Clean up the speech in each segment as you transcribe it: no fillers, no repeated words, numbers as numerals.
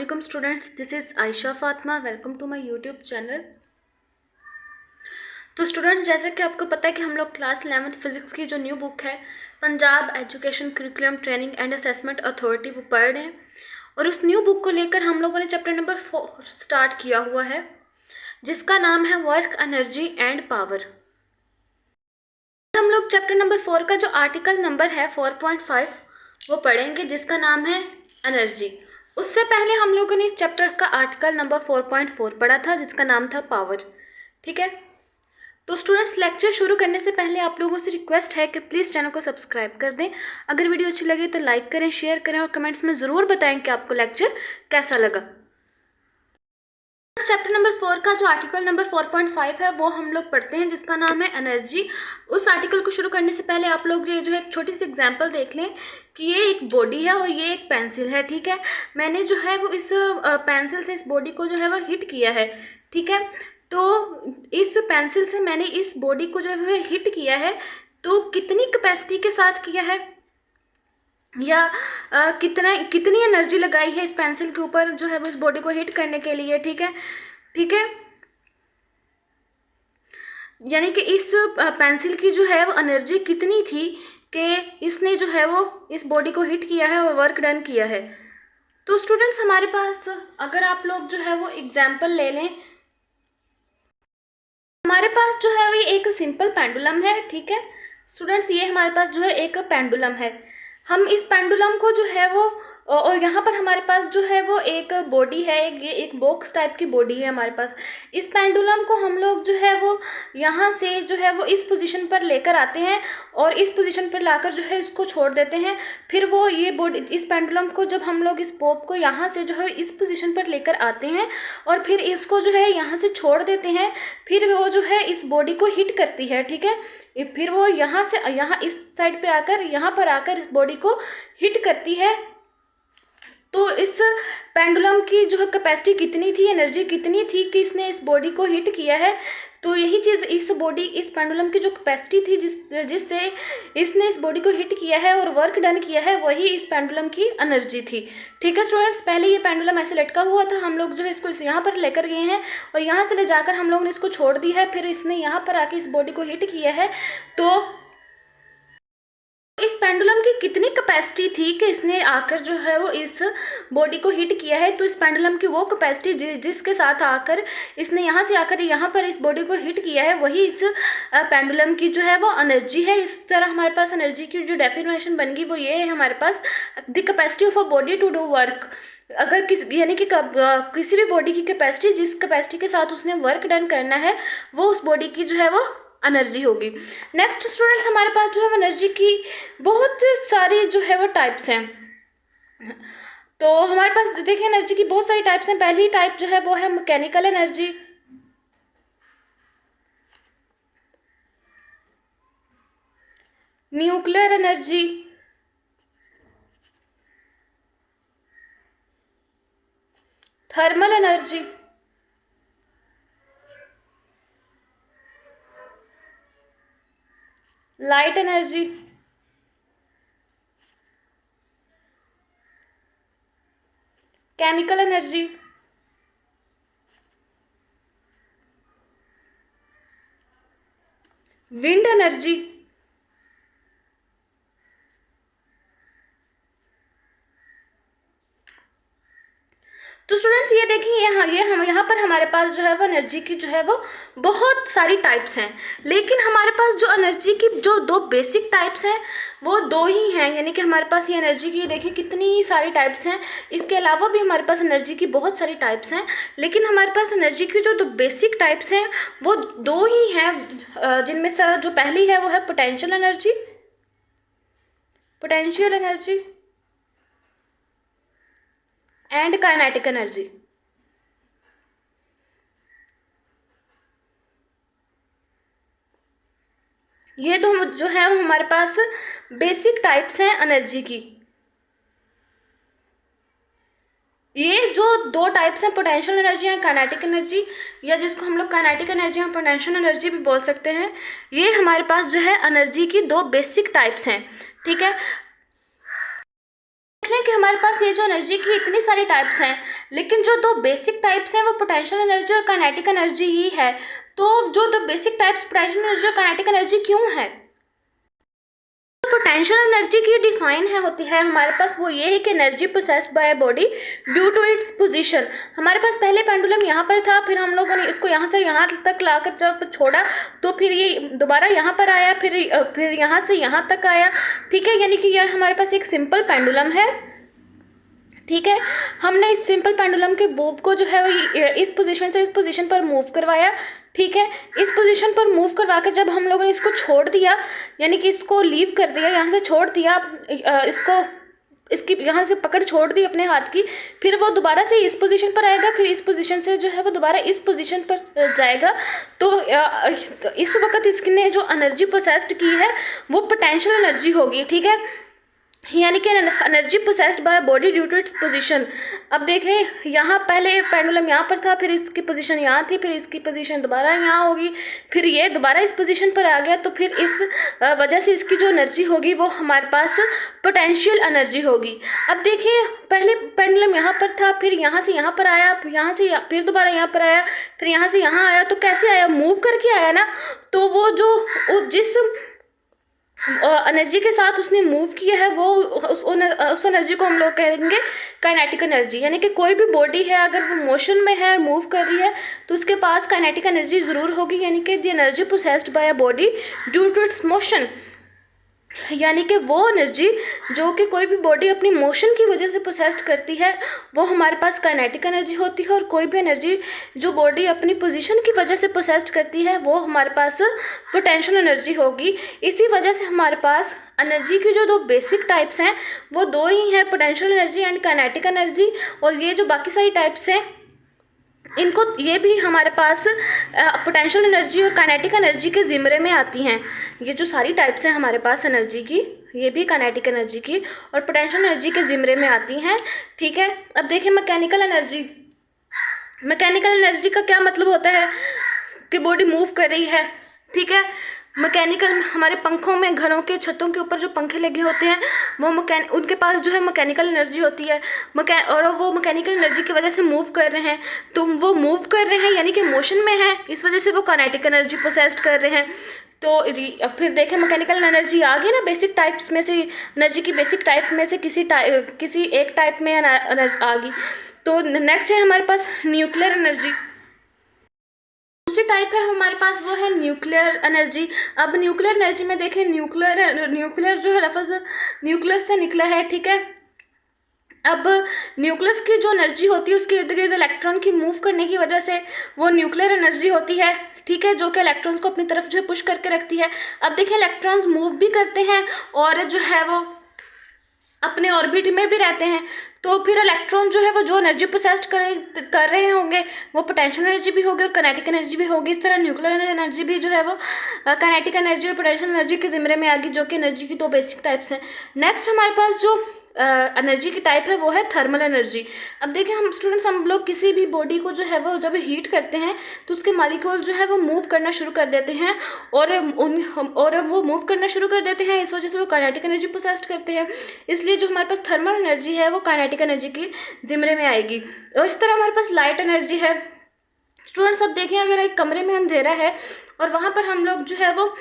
Welcome students, this is Aisha Fatma. Welcome to my YouTube channel. तो students, जैसा कि आपको पता है कि हम लोग क्लास 11th फिजिक्स की जो न्यू बुक है Punjab education curriculum training and assessment authority वो पढ़ रहे हैं। और उस न्यू बुक को लेकर हम लोगों ने चैप्टर नंबर 4 स्टार्ट किया हुआ है, जिसका नाम है वर्क, एनर्जी एंड पावर। हम लोग चैप्टर नंबर 4 का जो आर्टिकल नंबर है 4.5 वो पढ़ेंगे, जिसका नाम है एनर्जी। उससे पहले हम लोगों ने इस चैप्टर का आर्टिकल नंबर 4.4 पढ़ा था, जिसका नाम था पावर। ठीक है, तो स्टूडेंट्स लेक्चर शुरू करने से पहले आप लोगों से रिक्वेस्ट है कि प्लीज़ चैनल को सब्सक्राइब कर दें। अगर वीडियो अच्छी लगे तो लाइक करें, शेयर करें और कमेंट्स में ज़रूर बताएं कि आपको लेक्चर कैसा लगा। चैप्टर नंबर 4 का जो आर्टिकल नंबर 4.5 है वो हम लोग पढ़ते हैं, जिसका नाम है एनर्जी। उस आर्टिकल को शुरू करने से पहले आप लोग ये जो है एक छोटी सी एग्जांपल देख लें कि ये एक बॉडी है और ये एक पेंसिल है। ठीक है, मैंने जो है वो इस पेंसिल से इस बॉडी को जो है वो हिट किया है। ठीक है, तो इस पेंसिल से मैंने इस बॉडी को जो है वो हिट किया है, तो कितनी कैपेसिटी के साथ किया है या कितनी एनर्जी लगाई है इस पेंसिल के ऊपर जो है वो इस बॉडी को हिट करने के लिए। ठीक है, ठीक है, यानी कि इस पेंसिल की जो है वो एनर्जी कितनी थी कि इसने जो है वो इस बॉडी को हिट किया है और वर्क डन किया है। तो स्टूडेंट्स, हमारे पास अगर आप लोग जो है वो एग्जाम्पल ले लें, हमारे पास जो है वो एक सिंपल पेंडुलम है। ठीक है स्टूडेंट्स, ये हमारे पास जो है एक पेंडुलम है। हम इस पेंडुलम को जो है वो और यहाँ पर हमारे पास जो है वो एक बॉडी है, एक बॉक्स टाइप की बॉडी है हमारे पास। इस पेंडुलम को हम लोग जो है वो यहाँ से जो है वो इस पोजीशन पर लेकर आते हैं और इस पोजीशन पर लाकर जो है इसको छोड़ देते हैं। फिर वो ये बॉडी, इस पेंडुलम को जब हम लोग इस पॉप को यहाँ से जो है इस पोजीशन पर लेकर आते हैं और फिर इसको जो है यहाँ से छोड़ देते हैं, फिर वो जो है इस बॉडी को हिट करती है। ठीक है, फिर वो यहाँ से यहाँ इस साइड पे आकर यहाँ पर आकर इस बॉडी को हिट करती है। तो इस पेंडुलम की जो है कैपेसिटी कितनी थी, एनर्जी कितनी थी कि इसने इस बॉडी को हिट किया है। तो यही चीज़ इस पेंडुलम की जो कैपेसिटी थी जिससे इसने इस बॉडी को हिट किया है और वर्क डन किया है, वही इस पेंडुलम की एनर्जी थी। ठीक है स्टूडेंट्स, पहले ये पेंडुलम ऐसे लटका हुआ था, हम लोग जो है इसको यहाँ पर लेकर गए हैं और यहाँ से ले जाकर हम लोगों ने इसको छोड़ दिया है, फिर इसने यहाँ पर आके इस बॉडी को हिट किया है। तो इस पेंडुलम की कितनी कैपेसिटी थी कि इसने आकर जो है वो इस बॉडी को हिट किया है। तो इस पेंडुलम की वो कैपेसिटी जिसके साथ आकर इसने यहाँ से आकर यहाँ पर इस बॉडी को हिट किया है, वही इस पेंडुलम की जो है वो एनर्जी है। इस तरह हमारे पास एनर्जी की जो डेफिनेशन बन गई वो ये है हमारे पास, the capacity of a body to do work. अगर यानी कि किसी भी बॉडी की कैपेसिटी, जिस कैपेसिटी के साथ उसने वर्क डन करना है, वो उस बॉडी की जो है वो एनर्जी होगी। नेक्स्ट स्टूडेंट्स, हमारे पास जो है एनर्जी की बहुत सारी जो है वो टाइप्स हैं। तो हमारे पास देखिए एनर्जी की बहुत सारी टाइप्स हैं। पहली टाइप जो है वो है mechanical energy, nuclear energy, thermal energy, light energy, chemical energy, wind energy, तो स्टूडेंट्स ये देखिए यहाँ पर हमारे पास जो है वो एनर्जी की जो है वो बहुत सारी टाइप्स हैं, लेकिन हमारे पास जो एनर्जी की जो दो बेसिक टाइप्स हैं वो दो ही हैं। यानी कि हमारे पास ये एनर्जी की देखिए कितनी सारी टाइप्स हैं, इसके अलावा भी हमारे पास एनर्जी की बहुत सारी टाइप्स हैं, लेकिन हमारे पास एनर्जी की जो दो बेसिक टाइप्स हैं वो दो ही हैं, जिनमें से जो पहली है वो है potential energy, potential energy and kinetic energy. ये दो जो है हमारे पास बेसिक टाइप्स हैं एनर्जी की। ये जो दो टाइप्स हैं, potential energy and kinetic energy, या जिसको हम लोग काइनेटिक एनर्जी या पोटेंशियल एनर्जी भी बोल सकते हैं, ये हमारे पास जो है एनर्जी की दो बेसिक टाइप्स हैं। ठीक है, देख लें कि हमारे पास ये जो एनर्जी की इतनी सारी टाइप्स हैं, लेकिन जो दो बेसिक टाइप्स हैं वो पोटेंशियल एनर्जी और काइनेटिक एनर्जी ही है। तो जो दो बेसिक टाइप्स पोटेंशियल एनर्जी और काइनेटिक एनर्जी क्यों है? पोटेंशियल एनर्जी की डिफाइन है होती है हमारे पास, वो ये है कि energy possessed by body due to its position. हमारे पास पहले पेंडुलम यहाँ पर था, फिर हम लोगों ने इसको यहाँ से यहाँ तक लाकर जब छोड़ा तो फिर ये दोबारा यहाँ पर आया, फिर यहाँ से यहाँ तक आया, ठीक है। यानी कि यह हमारे पास एक सिंपल पेंडुलम है, ठीक है। हमने इस सिंपल पेंडुलम के बोब को जो है वो इस पोजीशन से इस पोजीशन पर मूव करवाया, ठीक है। इस पोजीशन पर मूव करवा कर जब हम लोगों ने इसको छोड़ दिया, यानी कि इसको लीव कर दिया, यहाँ से छोड़ दिया, इसको इसकी यहाँ से पकड़ छोड़ दी अपने हाथ की, फिर वो दोबारा से इस पोजीशन पर आएगा, फिर इस पोजीशन से जो है वो दोबारा इस पोजीशन पर जाएगा। तो इस वक्त इसने जो एनर्जी प्रोसेस्ड की है वो पोटेंशियल एनर्जी होगी, ठीक है। यानी कि energy possessed by body due to its position. अब देखें, यहाँ पहले पेंडुलम यहाँ पर था, फिर इसकी पोजीशन यहाँ थी, फिर इसकी पोजीशन दोबारा यहाँ होगी, फिर ये दोबारा इस पोजीशन पर आ गया, तो फिर इस वजह से इसकी जो एनर्जी होगी वो हमारे पास पोटेंशियल एनर्जी होगी। अब देखिए, पहले पेंडुलम यहाँ पर था, फिर यहाँ से यहाँ पर आया, यहाँ से फिर दोबारा यहाँ पर आया, फिर यहाँ से यहाँ आया, तो कैसे आया? मूव करके आया ना। तो वो जो जिस एनर्जी के साथ उसने मूव किया है वो उस एनर्जी को हम लोग कहेंगे काइनेटिक एनर्जी। यानी कि कोई भी बॉडी है अगर वो मोशन में है, मूव कर रही है, तो उसके पास काइनेटिक एनर्जी ज़रूर होगी। यानी कि the energy possessed by a body due to its motion, यानी कि वो एनर्जी जो कि कोई भी बॉडी अपनी मोशन की वजह से प्रोसेस्ड करती है वो हमारे पास काइनेटिक एनर्जी होती है। और कोई भी एनर्जी जो बॉडी अपनी पोजीशन की वजह से प्रोसेस्ड करती है वो हमारे पास पोटेंशियल एनर्जी होगी। इसी वजह से हमारे पास एनर्जी की जो दो बेसिक टाइप्स हैं वो दो ही हैं, potential energy and kinetic energy. और ये जो बाकी सारी टाइप्स हैं इनको ये भी हमारे पास पोटेंशियल एनर्जी और काइनेटिक एनर्जी के ज़िम्मे में आती हैं। ये जो सारी टाइप्स हैं हमारे पास एनर्जी की, ये भी काइनेटिक एनर्जी की और पोटेंशियल एनर्जी के ज़िम्मे में आती हैं, ठीक है। अब देखिए, मैकेनिकल एनर्जी। मैकेनिकल एनर्जी का क्या मतलब होता है कि बॉडी मूव कर रही है, ठीक है। मैकेनिकल, हमारे पंखों में, घरों के छतों के ऊपर जो पंखे लगे होते हैं वो उनके पास जो है मैकेनिकल एनर्जी होती है। और वो मैकेनिकल एनर्जी की वजह से मूव कर रहे हैं, तो वो मूव कर रहे हैं यानी कि मोशन में है, इस वजह से वो काइनेटिक एनर्जी प्रोसेस्ड कर रहे हैं। तो अब फिर देखें, मैकेनिकल एनर्जी आ गई ना बेसिक टाइप्स में से, एनर्जी की बेसिक टाइप में से किसी एक टाइप में आ गई। तो नेक्स्ट है हमारे पास न्यूक्लियर एनर्जी। दूसरी टाइप है हमारे पास वो है न्यूक्लियर एनर्जी। अब न्यूक्लियर एनर्जी में देखें, न्यूक्लियर जो है लफ्ज़ न्यूक्लियस से निकला है, ठीक है। अब न्यूक्लियस की जो एनर्जी होती है उसके इर्द गिर्द इलेक्ट्रॉन की मूव करने की वजह से वो न्यूक्लियर एनर्जी होती है, ठीक है, जो कि इलेक्ट्रॉन्स को अपनी तरफ जो है पुश करके रखती है। अब देखिए, इलेक्ट्रॉन्स मूव भी करते हैं और जो है वो अपने ऑर्बिट में भी रहते हैं, तो फिर इलेक्ट्रॉन जो है वो जो एनर्जी प्रोसेस्ड कर रहे होंगे वो पोटेंशियल एनर्जी भी होगी और काइनेटिक एनर्जी भी होगी। इस तरह न्यूक्लियर एनर्जी भी जो है वो काइनेटिक एनर्जी और पोटेंशियल एनर्जी के ज़िम्मे में आ गई, जो कि एनर्जी की दो बेसिक टाइप्स हैं। नेक्स्ट हमारे पास जो एनर्जी की टाइप है वो है थर्मल एनर्जी। अब देखिए, हम लोग किसी भी बॉडी को जो है वो जब हीट करते हैं तो उसके मॉलिक्यूल जो है वो मूव करना शुरू कर देते हैं और वो मूव करना शुरू कर देते हैं, इस वजह से वो काइनेटिक एनर्जी प्रोसेस्ड करते हैं। इसलिए जो हमारे पास थर्मल एनर्जी है वो काइनेटिक एनर्जी की ज़िम्मे में आएगी। और इस तरह हमारे पास लाइट एनर्जी है। स्टूडेंट्स, अब देखें, अगर एक कमरे में अंधेरा है और वहाँ पर हम लोग जो है वो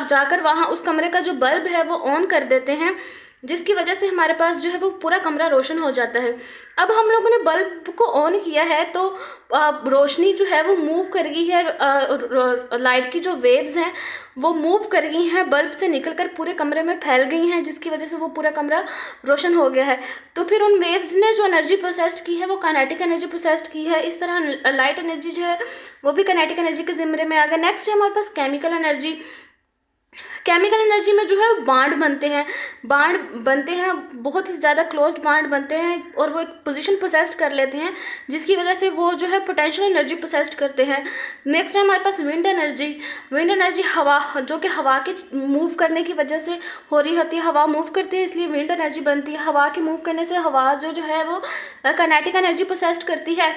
जाकर वहाँ उस कमरे का जो बल्ब है वो ऑन कर देते हैं, जिसकी वजह से हमारे पास जो है वो पूरा कमरा रोशन हो जाता है। अब हम लोगों ने बल्ब को ऑन किया है तो रोशनी जो है वो मूव कर गई है, लाइट की जो वेव्स हैं वो मूव कर गई हैं, बल्ब से निकलकर पूरे कमरे में फैल गई हैं, जिसकी वजह से वो पूरा कमरा रोशन हो गया है। तो फिर उन वेव्स ने जो एनर्जी प्रोसेस्ड की है वो काइनेटिक एनर्जी प्रोसेस्ड की है। इस तरह लाइट एनर्जी जो है वो भी काइनेटिक एनर्जी के ज़िम्मे में आ गया। नेक्स्ट है हमारे पास केमिकल एनर्जी। केमिकल एनर्जी में जो है बांड बनते हैं, बहुत ही ज़्यादा क्लोज्ड बांड बनते हैं और वो एक पोजीशन प्रोसेस्ड कर लेते हैं, जिसकी वजह से वो जो है पोटेंशियल एनर्जी प्रोसेस्ड करते हैं। नेक्स्ट है हमारे पास विंड एनर्जी। विंड एनर्जी हवा, जो कि हवा के मूव करने की वजह से हो रही होती है, हवा मूव करती है इसलिए विंड एनर्जी बनती है। हवा के मूव करने से हवा जो है वो काइनेटिक एनर्जी प्रोसेस्ड करती है,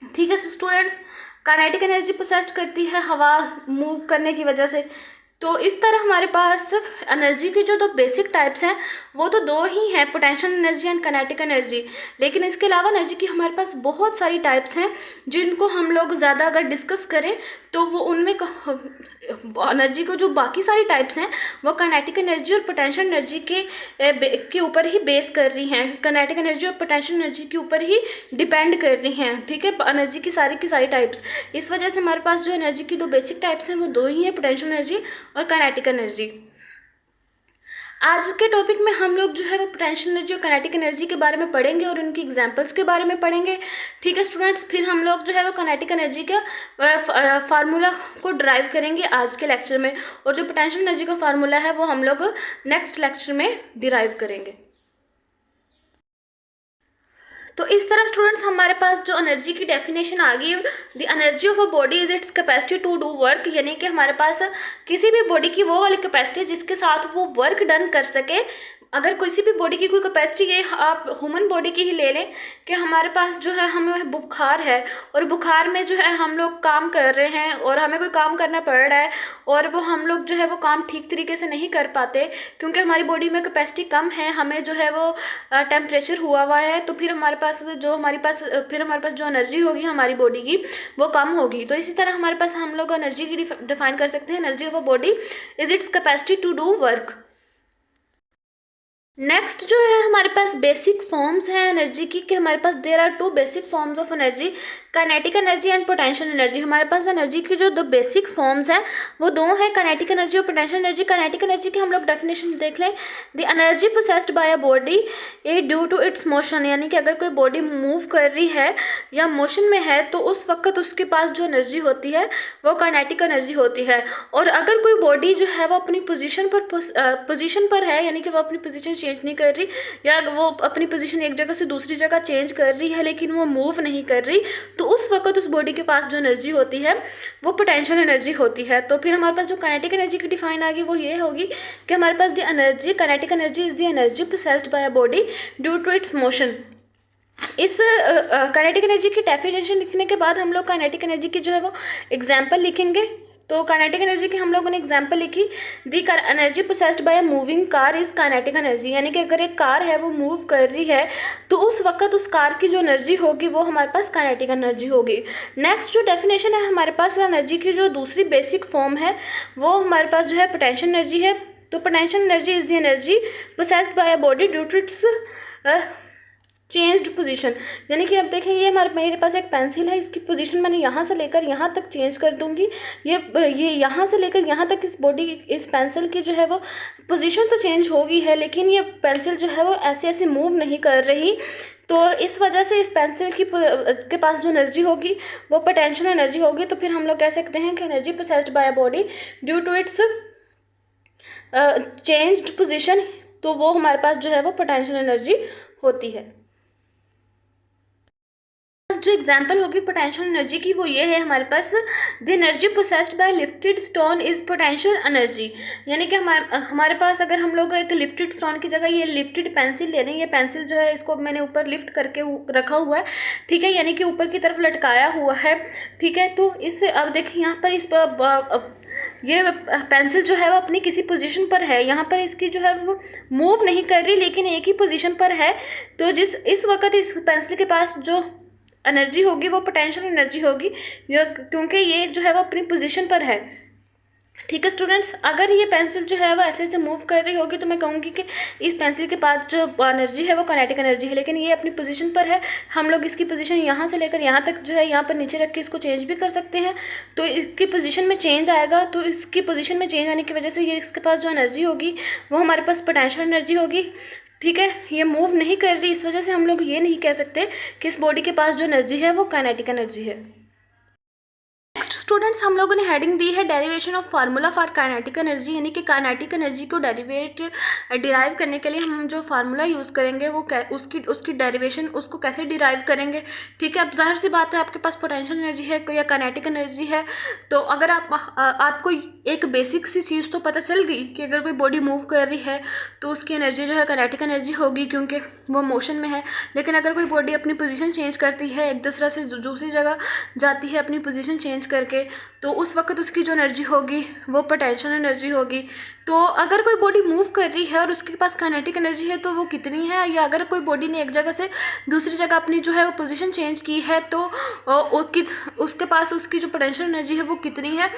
ठीक है स्टूडेंट्स। काइनेटिक एनर्जी प्रोसेस्ड करती है हवा मूव करने की वजह से। तो इस तरह हमारे पास एनर्जी के जो दो बेसिक टाइप्स हैं वो तो दो ही हैं, potential energy and kinetic energy. लेकिन इसके अलावा एनर्जी की हमारे पास बहुत सारी टाइप्स हैं जिनको हम लोग ज़्यादा अगर डिस्कस करें तो वो उनमें एनर्जी को जो बाकी सारी टाइप्स हैं वो काइनेटिक एनर्जी और पोटेंशियल एनर्जी के ऊपर ही बेस कर रही हैं, काइनेटिक एनर्जी और पोटेंशियल एनर्जी के ऊपर ही डिपेंड कर रही हैं। ठीक है, एनर्जी की सारी टाइप्स। इस वजह से हमारे पास जो एनर्जी की दो बेसिक टाइप्स हैं वो दो ही हैं, पोटेंशियल एनर्जी और काइनेटिक एनर्जी। आज के टॉपिक में हम लोग जो है वो पोटेंशियल एनर्जी और काइनेटिक एनर्जी के बारे में पढ़ेंगे और उनकी एग्जांपल्स के बारे में पढ़ेंगे। ठीक है स्टूडेंट्स, फिर हम लोग जो है वो काइनेटिक एनर्जी का फार्मूला को ड्राइव करेंगे आज के लेक्चर में, और जो पोटेंशियल एनर्जी का फार्मूला है वो हम लोग नेक्स्ट लेक्चर में डिराइव करेंगे। तो इस तरह स्टूडेंट्स हमारे पास जो एनर्जी की डेफिनेशन आ गई, the energy of a body is its capacity to do work, यानी कि हमारे पास किसी भी बॉडी की वो वाली कैपेसिटी जिसके साथ वो वर्क डन कर सके। अगर किसी भी बॉडी की कोई कैपेसिटी, ये आप ह्यूमन बॉडी की ही ले लें कि हमारे पास जो है हमें बुखार है और बुखार में जो है हम लोग काम कर रहे हैं और हमें कोई काम करना पड़ रहा है और वो हम लोग जो है वो काम ठीक तरीके से नहीं कर पाते क्योंकि हमारी बॉडी में कैपेसिटी कम है, हमें जो है वो टेम्परेचर हुआ है, तो फिर हमारे पास जो एनर्जी होगी हमारी बॉडी की वो कम होगी। तो इसी तरह हमारे पास हम लोग एनर्जी की डिफाइन कर सकते हैं, energy of a body is its capacity to do work. Next जो है हमारे पास बेसिक फॉर्म्स हैं एनर्जी की, कि हमारे पास there are two basic forms of energy, kinetic energy and potential energy. हमारे पास एनर्जी की जो दो बेसिक फॉर्म्स हैं वो दो हैं, काइनेटिक एनर्जी और पोटेंशियल एनर्जी। काइनेटिक एनर्जी की हम लोग डेफिनेशन देख लें, the energy possessed by a body a due to its motion, यानी कि अगर कोई बॉडी मूव कर रही है या मोशन में है तो उस वक्त उसके पास जो एनर्जी होती है वो काइनेटिक एनर्जी होती है। और अगर कोई बॉडी जो है वो अपनी पोजीशन पर है, यानी कि वो अपनी पोजीशन चेंज नहीं कर रही या वो अपनी पोजीशन एक जगह से दूसरी जगह चेंज कर रही है लेकिन वो मूव नहीं कर रही, तो उस वक्त उस बॉडी के पास जो एनर्जी होती है वो पोटेंशियल एनर्जी होती है। तो फिर हमारे पास जो काइनेटिक एनर्जी की डिफाइन आ गई वो ये होगी कि हमारे पास the energy, kinetic energy is the energy possessed by a body due to its motion. इस काइनेटिक एनर्जी की डेफिनेशन लिखने के बाद हम लोग काइनेटिक एनर्जी की जो है वो एग्जाम्पल लिखेंगे। तो काइनेटिक एनर्जी की हम लोगों ने एग्जांपल लिखी, दी energy possessed by a moving car is kinetic energy, यानी कि अगर एक कार है वो मूव कर रही है तो उस वक्त उस कार की जो एनर्जी होगी वो हमारे पास काइनेटिक एनर्जी होगी। नेक्स्ट जो डेफिनेशन है हमारे पास एनर्जी की जो दूसरी बेसिक फॉर्म है वो हमारे पास जो है पोटेंशियल एनर्जी है। तो potential energy is the energy possessed by a body due to its changed position, यानी कि अब देखें ये मेरे पास एक पेंसिल है, इसकी पोजीशन मैंने यहाँ से लेकर यहाँ तक चेंज कर दूँगी, ये यहाँ से लेकर यहाँ तक इस पेंसिल की जो है वो पोजीशन तो चेंज होगी है लेकिन ये पेंसिल जो है वो ऐसे मूव नहीं कर रही। तो इस वजह से इस पेंसिल के पास जो एनर्जी होगी वो पोटेंशियल एनर्जी होगी। तो फिर हम लोग कह सकते हैं कि energy possessed by a body due to its changed position, तो वो हमारे पास जो है वो पोटेंशियल एनर्जी होती है। जो एग्जाम्पल होगी पोटेंशियल एनर्जी की वो ये है हमारे पास, the energy possessed by lifted stone is potential energy, यानी कि हमारे पास अगर हम लोग एक लिफ्टेड स्टोन की जगह ये लिफ्टेड पेंसिल ले रहे हैं, ये पेंसिल जो है इसको मैंने ऊपर लिफ्ट करके रखा हुआ है, ठीक है, यानी कि ऊपर की तरफ लटकाया हुआ है, ठीक है। तो इससे अब देखिए यहाँ पर ये पेंसिल जो है वो अपनी किसी पोजीशन पर है, यहाँ पर इसकी जो है वो मूव नहीं कर रही लेकिन एक ही पोजीशन पर है। तो इस वक्त इस पेंसिल के पास जो एनर्जी होगी वो पोटेंशियल एनर्जी होगी क्योंकि ये जो है वो अपनी पोजीशन पर है। ठीक है स्टूडेंट्स, अगर ये पेंसिल जो है वो ऐसे मूव कर रही होगी तो मैं कहूँगी कि इस पेंसिल के पास जो एनर्जी है वो काइनेटिक एनर्जी है, लेकिन ये अपनी पोजीशन पर है। हम लोग इसकी पोजीशन यहाँ से लेकर यहाँ तक जो है यहाँ पर नीचे रख के इसको चेंज भी कर सकते हैं, तो इसकी पोजीशन में चेंज आएगा। तो इसकी पोजीशन में चेंज आने की वजह से ये इसके पास जो एनर्जी होगी वो हमारे पास पोटेंशियल एनर्जी होगी। ठीक है, ये मूव नहीं कर रही, इस वजह से हम लोग ये नहीं कह सकते कि इस बॉडी के पास जो एनर्जी है वो काइनेटिक एनर्जी है। नेक्स्ट स्टूडेंट्स हम लोगों ने हेडिंग दी है derivation of formula for kinetic energy, यानी कि काइनेटिक एनर्जी को डिराइव करने के लिए हम जो फार्मूला यूज़ करेंगे वो उसकी डेरिवेशन उसको कैसे डिराइव करेंगे। ठीक है, अब जाहिर सी बात है आपके पास पोटेंशियल एनर्जी है या काइनेटिक एनर्जी है, तो अगर आपको एक बेसिक सी चीज़ तो पता चल गई कि अगर कोई बॉडी मूव कर रही है तो उसकी एनर्जी जो है काइनेटिक एनर्जी होगी क्योंकि वो मोशन में है। लेकिन अगर कोई बॉडी अपनी पोजीशन चेंज करती है, एक दूसरा से दूसरी जगह जाती है अपनी पोजीशन चेंज करके, करके, तो उस वक्त उसकी जो एनर्जी होगी वो पोटेंशियल एनर्जी होगी। तो अगर कोई बॉडी मूव कर रही है और उसके पास काइनेटिक एनर्जी है तो वो कितनी है, या अगर कोई बॉडी ने एक जगह से दूसरी जगह अपनी जो है वो पोजीशन चेंज की है तो उसके पास उसकी जो पोटेंशियल एनर्जी है वो कितनी है।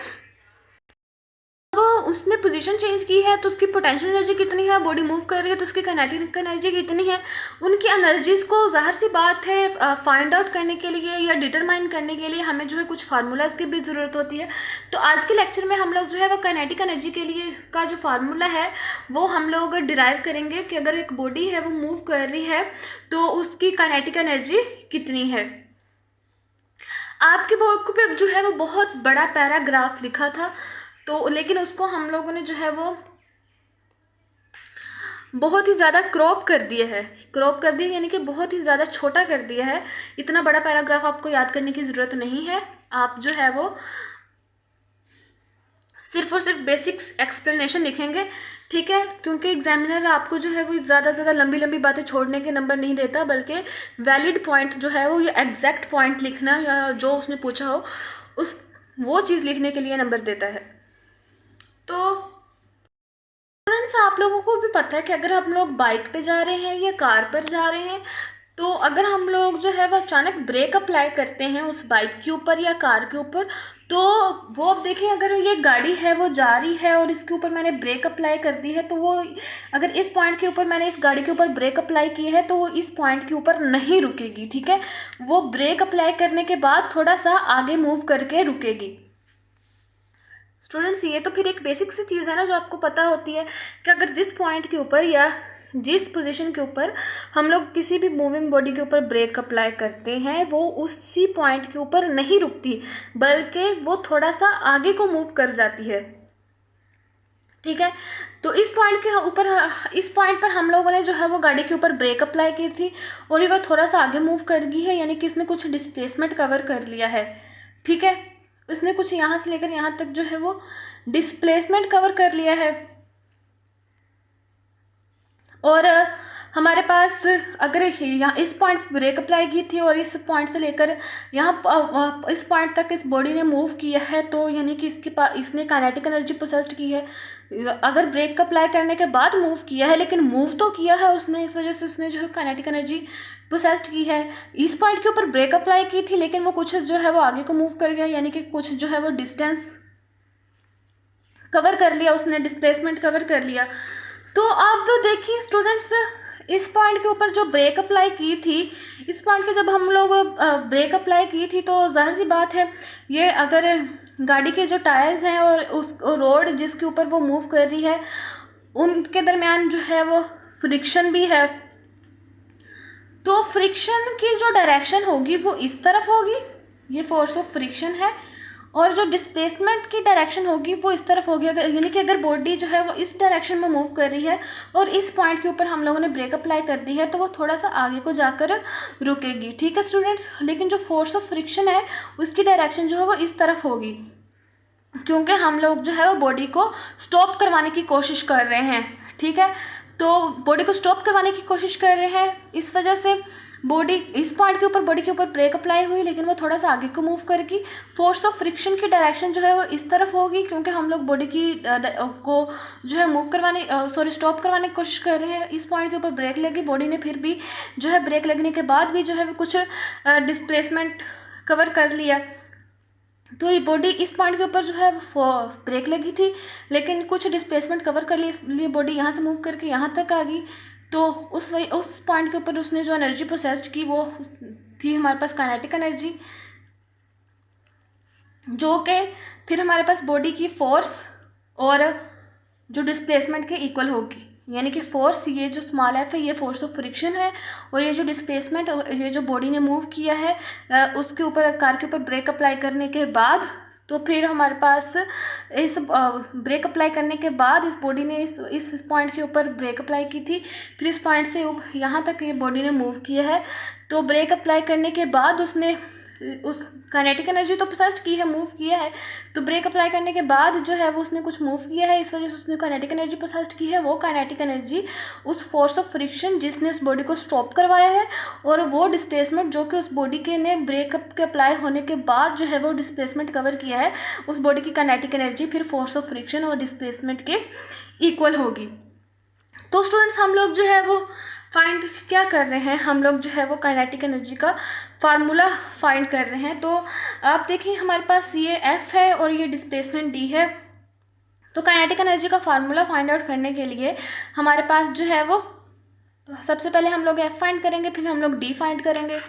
वो उसने पोजीशन चेंज की है तो उसकी पोटेंशियल एनर्जी कितनी है, बॉडी मूव कर रही है तो उसकी काइनेटिक एनर्जी कितनी है। उनकी एनर्जीज़ को ज़ाहिर सी बात है फाइंड आउट करने के लिए या डिटरमाइन करने के लिए हमें जो है कुछ फार्मूलाज की भी ज़रूरत होती है। तो आज के लेक्चर में हम लोग जो है वो काइनेटिक एनर्जी के लिए का जो फार्मूला है वो हम लोग डिराइव करेंगे कि अगर एक बॉडी है वो मूव कर रही है तो उसकी काइनेटिक एनर्जी कितनी है। आपकी बुक पे जो है वो बहुत बड़ा पैराग्राफ लिखा था, तो लेकिन उसको हम लोगों ने जो है वो बहुत ही ज़्यादा क्रॉप कर दिया है। क्रॉप कर दिया यानी कि बहुत ही ज़्यादा छोटा कर दिया है। इतना बड़ा पैराग्राफ आपको याद करने की ज़रूरत नहीं है। आप जो है वो सिर्फ और सिर्फ बेसिक्स एक्सप्लेनेशन लिखेंगे, ठीक है, क्योंकि एग्जामिनर आपको जो है वो ज़्यादा से ज़्यादा लंबी लंबी बातें छोड़ने के नंबर नहीं देता, बल्कि वैलिड पॉइंट जो है वो या एग्जैक्ट पॉइंट लिखना या जो उसने पूछा हो उस वो चीज़ लिखने के लिए नंबर देता है। तो फ्रेंड्स, आप लोगों को भी पता है कि अगर हम लोग बाइक पे जा रहे हैं या कार पर जा रहे हैं तो अगर हम लोग जो है वो अचानक ब्रेक अप्लाई करते हैं उस बाइक के ऊपर या कार के ऊपर, तो वो अब देखें अगर ये गाड़ी है वो जा रही है और इसके ऊपर मैंने ब्रेक अप्लाई कर दी है तो वो अगर इस पॉइंट के ऊपर मैंने इस गाड़ी के ऊपर ब्रेक अप्लाई की है तो वो इस पॉइंट के ऊपर नहीं रुकेगी, ठीक है। वो ब्रेक अप्लाई करने के बाद थोड़ा सा आगे मूव करके रुकेगी। स्टूडेंट्स, ये तो फिर एक बेसिक सी चीज़ है ना जो आपको पता होती है कि अगर जिस पॉइंट के ऊपर या जिस पोजीशन के ऊपर हम लोग किसी भी मूविंग बॉडी के ऊपर ब्रेक अप्लाई करते हैं वो उसी पॉइंट के ऊपर नहीं रुकती, बल्कि वो थोड़ा सा आगे को मूव कर जाती है, ठीक है। तो इस पॉइंट के ऊपर, इस पॉइंट पर हम लोगों ने जो है वो गाड़ी के ऊपर ब्रेक अप्लाई की थी और ये वो थोड़ा सा आगे मूव कर गई है, यानी कि इसने कुछ डिस्प्लेसमेंट कवर कर लिया है, ठीक है। इसने कुछ यहाँ से लेकर यहाँ तक जो है वो डिस्प्लेसमेंट कवर कर लिया है। और हमारे पास अगर यहाँ इस पॉइंट पर ब्रेक अप्लाई की थी और इस पॉइंट से लेकर यहाँ इस पॉइंट तक इस बॉडी ने मूव किया है, तो यानी कि इसके पास इसने काइनेटिक एनर्जी पोसेस्ड की है। अगर ब्रेक अप्लाई करने के बाद मूव किया है लेकिन मूव तो किया है उसने, इस वजह से उसने जो है काइनेटिक एनर्जी पोसेस्ड की है। इस पॉइंट के ऊपर ब्रेक अप्लाई की थी लेकिन वो कुछ जो है वो आगे को मूव कर गया, यानी कि कुछ जो है वो डिस्टेंस कवर कर लिया उसने, डिस्प्लेसमेंट कवर कर लिया। तो अब देखिए स्टूडेंट्स, इस पॉइंट के ऊपर जो ब्रेक अप्लाई की थी, इस पॉइंट के जब हम लोग ब्रेक अप्लाई की थी तो जाहिर सी बात है ये अगर गाड़ी के जो टायर्स हैं और उस रोड जिसके ऊपर वो मूव कर रही है उनके दरमियान जो है वो फ्रिक्शन भी है, तो फ्रिक्शन की जो डायरेक्शन होगी वो इस तरफ होगी, ये फोर्स ऑफ फ्रिक्शन है, और जो डिस्प्लेसमेंट की डायरेक्शन होगी वो इस तरफ होगी। अगर यानी कि अगर बॉडी जो है वो इस डायरेक्शन में मूव कर रही है और इस पॉइंट के ऊपर हम लोगों ने ब्रेक अप्लाई कर दी है तो वो थोड़ा सा आगे को जाकर रुकेगी, ठीक है स्टूडेंट्स। लेकिन जो फोर्स ऑफ फ्रिक्शन है उसकी डायरेक्शन जो है वो इस तरफ होगी, क्योंकि हम लोग जो है वो बॉडी को स्टॉप करवाने की कोशिश कर रहे हैं, ठीक है। तो बॉडी को स्टॉप करवाने की कोशिश कर रहे हैं, इस वजह से बॉडी इस पॉइंट के ऊपर बॉडी के ऊपर ब्रेक अप्लाई हुई लेकिन वो थोड़ा सा आगे को मूव करेगी। फोर्स ऑफ फ्रिक्शन की डायरेक्शन जो है वो इस तरफ होगी, क्योंकि हम लोग बॉडी की को जो है मूव करवाने स्टॉप करवाने की कोशिश कर रहे हैं। इस पॉइंट के ऊपर ब्रेक लगी, बॉडी ने फिर भी जो है ब्रेक लगने के बाद भी जो है वो कुछ डिस्प्लेसमेंट कवर कर लिया। तो ये बॉडी इस पॉइंट के ऊपर जो है ब्रेक लगी थी लेकिन कुछ डिस्प्लेसमेंट कवर कर लिए, इसलिए बॉडी यहाँ से मूव करके यहाँ तक आ गई। तो उस पॉइंट के ऊपर उसने जो एनर्जी प्रोसेस्ड की वो थी हमारे पास काइनेटिक एनर्जी, जो कि फिर हमारे पास बॉडी की फोर्स और जो डिस्प्लेसमेंट के इक्वल होगी। यानी कि फोर्स, ये जो स्मॉल एफ है ये फोर्स ऑफ फ्रिक्शन है, और ये जो डिस्प्लेसमेंट, ये जो बॉडी ने मूव किया है उसके ऊपर कार के ऊपर ब्रेक अप्लाई करने के बाद, तो फिर हमारे पास इस ब्रेक अप्लाई करने के बाद इस बॉडी ने इस पॉइंट के ऊपर ब्रेक अप्लाई की थी, फिर इस पॉइंट से यहाँ तक ये बॉडी ने मूव किया है। तो ब्रेक अप्लाई करने के बाद उसने उस काइनेटिक एनर्जी तो पोसेस्ड की है, मूव किया है, तो ब्रेक अप्लाई करने के बाद जो है वो उसने कुछ मूव किया है, इस वजह से उसने काइनेटिक एनर्जी पोसेस्ड की है। वो काइनेटिक एनर्जी उस फोर्स ऑफ फ्रिक्शन जिसने उस बॉडी को स्टॉप करवाया है, और वो डिस्प्लेसमेंट जो कि उस बॉडी के ने ब्रेकअप के अप्लाई होने के बाद जो है वो डिस्प्लेसमेंट कवर किया है, उस बॉडी की काइनेटिक एनर्जी फिर फोर्स ऑफ फ्रिक्शन और डिस्प्लेसमेंट के इक्वल होगी। तो स्टूडेंट्स हम लोग जो है वो फाइंड क्या कर रहे हैं, हम लोग जो है वो काइनेटिक एनर्जी का फार्मूला फाइंड कर रहे हैं। तो आप देखिए हमारे पास ये F है और ये डिस्प्लेसमेंट D है। तो काइनेटिक एनर्जी का फार्मूला फाइंड आउट करने के लिए हमारे पास जो है वो सबसे पहले हम लोग F फाइंड करेंगे, फिर हम लोग D फाइंड करेंगे।